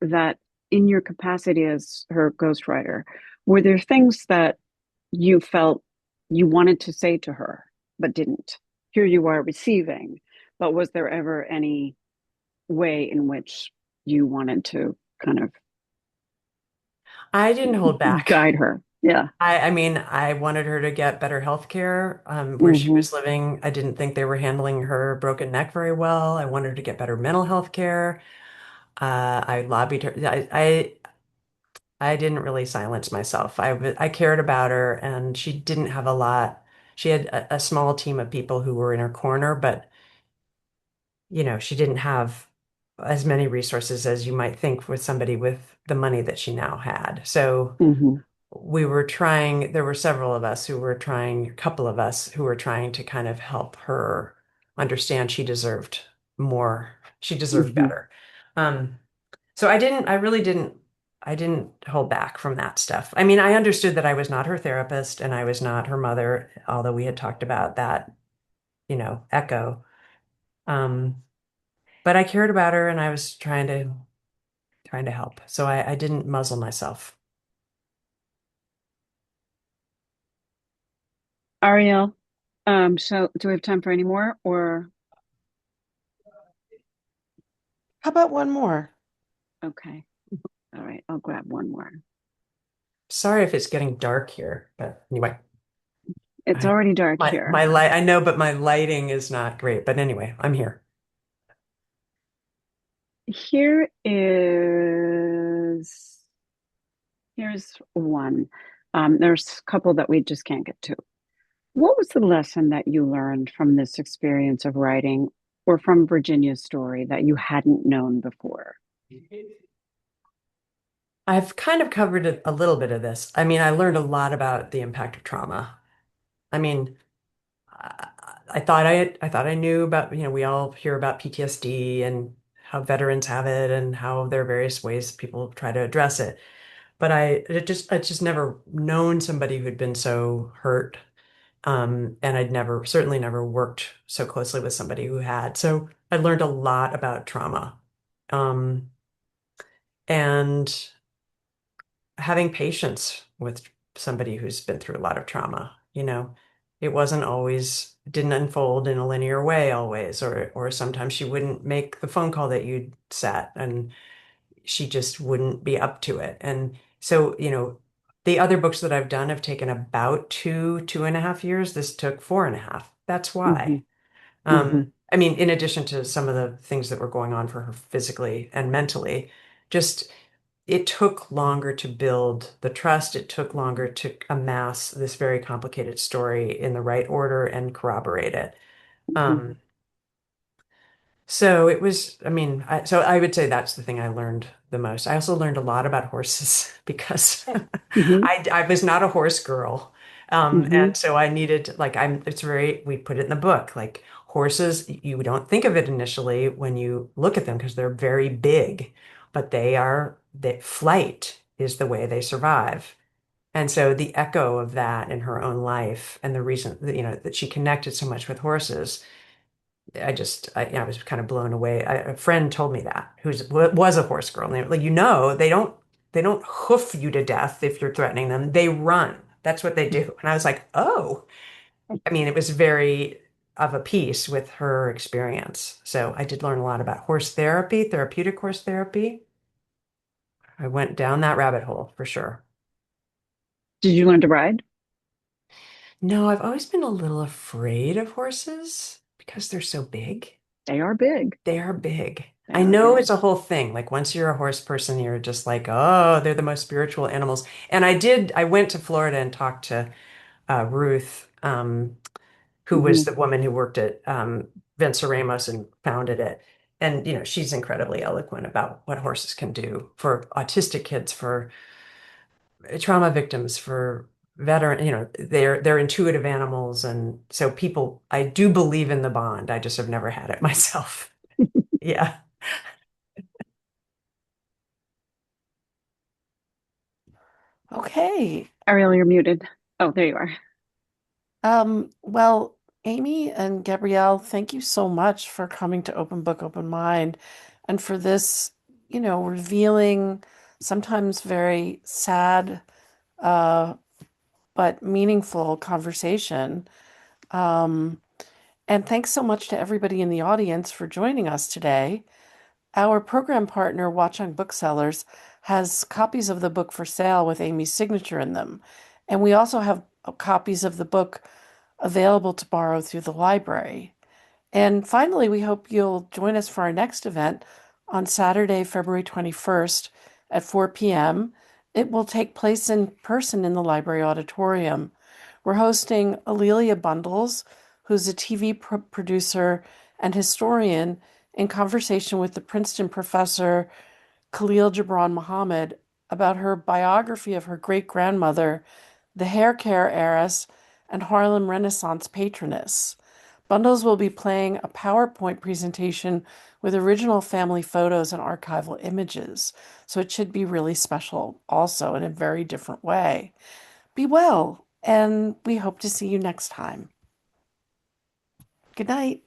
that in your capacity as her ghostwriter, were there things that you felt you wanted to say to her but didn't? Here you are receiving, but was there ever any way in which you wanted to kind of I didn't hold back. guide her? Yeah. I mean, I wanted her to get better health care where she Hmm. was living. I didn't think they were handling her broken neck very well. I wanted her to get better mental health care. I lobbied her. I didn't really silence myself. I cared about her, and she didn't have a lot. She had a small team of people who were in her corner, but she didn't have as many resources as you might think with somebody with the money that she now had. So Hmm. we were trying, there were several of us who were trying, a couple of us who were trying to kind of help her understand she deserved more. She deserved Hmm. better. Um, so I didn't hold back from that stuff. I mean, I understood that I was not her therapist and I was not her mother, although we had talked about that, echo. Um, but I cared about her and I was trying to help. So I didn't muzzle myself. Ariel, so do we have time for any more or How about one more? okay. All right, I'll grab one more. Sorry if it's getting dark here, but anyway, It's I already dark my here. light I know, but my lighting is not great. But anyway, I'm here. Here is here's one. There's a couple that we just can't get to. What was the lesson that you learned from this experience of writing or from Virginia's story that you hadn't known before? I've kind of covered a little bit of this. I mean, I learned a lot about the impact of trauma. I mean, I, I thought I knew about, we all hear about PTSD and how veterans have it and how there are various ways people try to address it. But I just never known somebody who'd been so hurt. And certainly never worked so closely with somebody who had. So I learned a lot about trauma. Um, and having patience with somebody who's been through a lot of trauma, you know. It wasn't always, didn't unfold in a linear way always, or sometimes she wouldn't make the phone call that you'd set, and she just wouldn't be up to it. And so, you know, the other books that I've done have taken about 2.5 years. This took 4.5. That's Hmm. why. Hmm. I mean, in addition to some of the things that were going on for her physically and mentally, just it took longer to build the trust. It took longer to amass this very complicated story in the right order and corroborate it. Hmm. Um, so it was, I mean, so I would say that's the thing I learned the most. I also learned a lot about horses because Hmm. I was not a horse girl. Hmm. And so I needed, like, it's very, we put it in the book, like horses, you don't think of it initially when you look at them because they're very big, but that flight is the way they survive. And so the echo of that in her own life and the reason that, you know, that she connected so much with horses, I was kind of blown away. A friend told me that was a horse girl. And they were like, you know, they don't hoof you to death if you're threatening them. They run. That's what they do. And I was like, oh, I mean, it was very of a piece with her experience. So I did learn a lot about horse therapy, therapeutic horse therapy. I went down that rabbit hole for sure. Did you learn to ride? No, I've always been a little afraid of horses because they're so big. They are big. They are big. They I are know it's big. a whole thing. Like once you're a horse person, you're just like, oh, they're the most spiritual animals. And I went to Florida and talked to Ruth, who was Hmm. the woman who worked at Vince Ramos and founded it. And, you know, she's incredibly eloquent about what horses can do for autistic kids, for trauma victims, for veteran, you know, they're intuitive animals. And so people, I do believe in the bond. I just have never had it myself. Yeah. Okay. Ariel, you're muted. Oh, there you are. Well, Amy and Gabrielle, thank you so much for coming to Open Book, Open Mind and for this, revealing, sometimes very sad, uh, but meaningful conversation. Um, and thanks so much to everybody in the audience for joining us today. Our program partner, Watchung Booksellers, has copies of the book for sale with Amy's signature in them. And we also have copies of the book available to borrow through the library. And finally, we hope you'll join us for our next event on Saturday, February 21st at 4 p.m. It will take place in person in the library auditorium. We're hosting Alelia Bundles, who's a TV producer and historian, in conversation with the Princeton professor Khalil Gibran Muhammad about her biography of her great grandmother, the hair care heiress and Harlem Renaissance patroness. Bundles will be playing a PowerPoint presentation with original family photos and archival images, so it should be really special also in a very different way. Be well, and we hope to see you next time. Good night.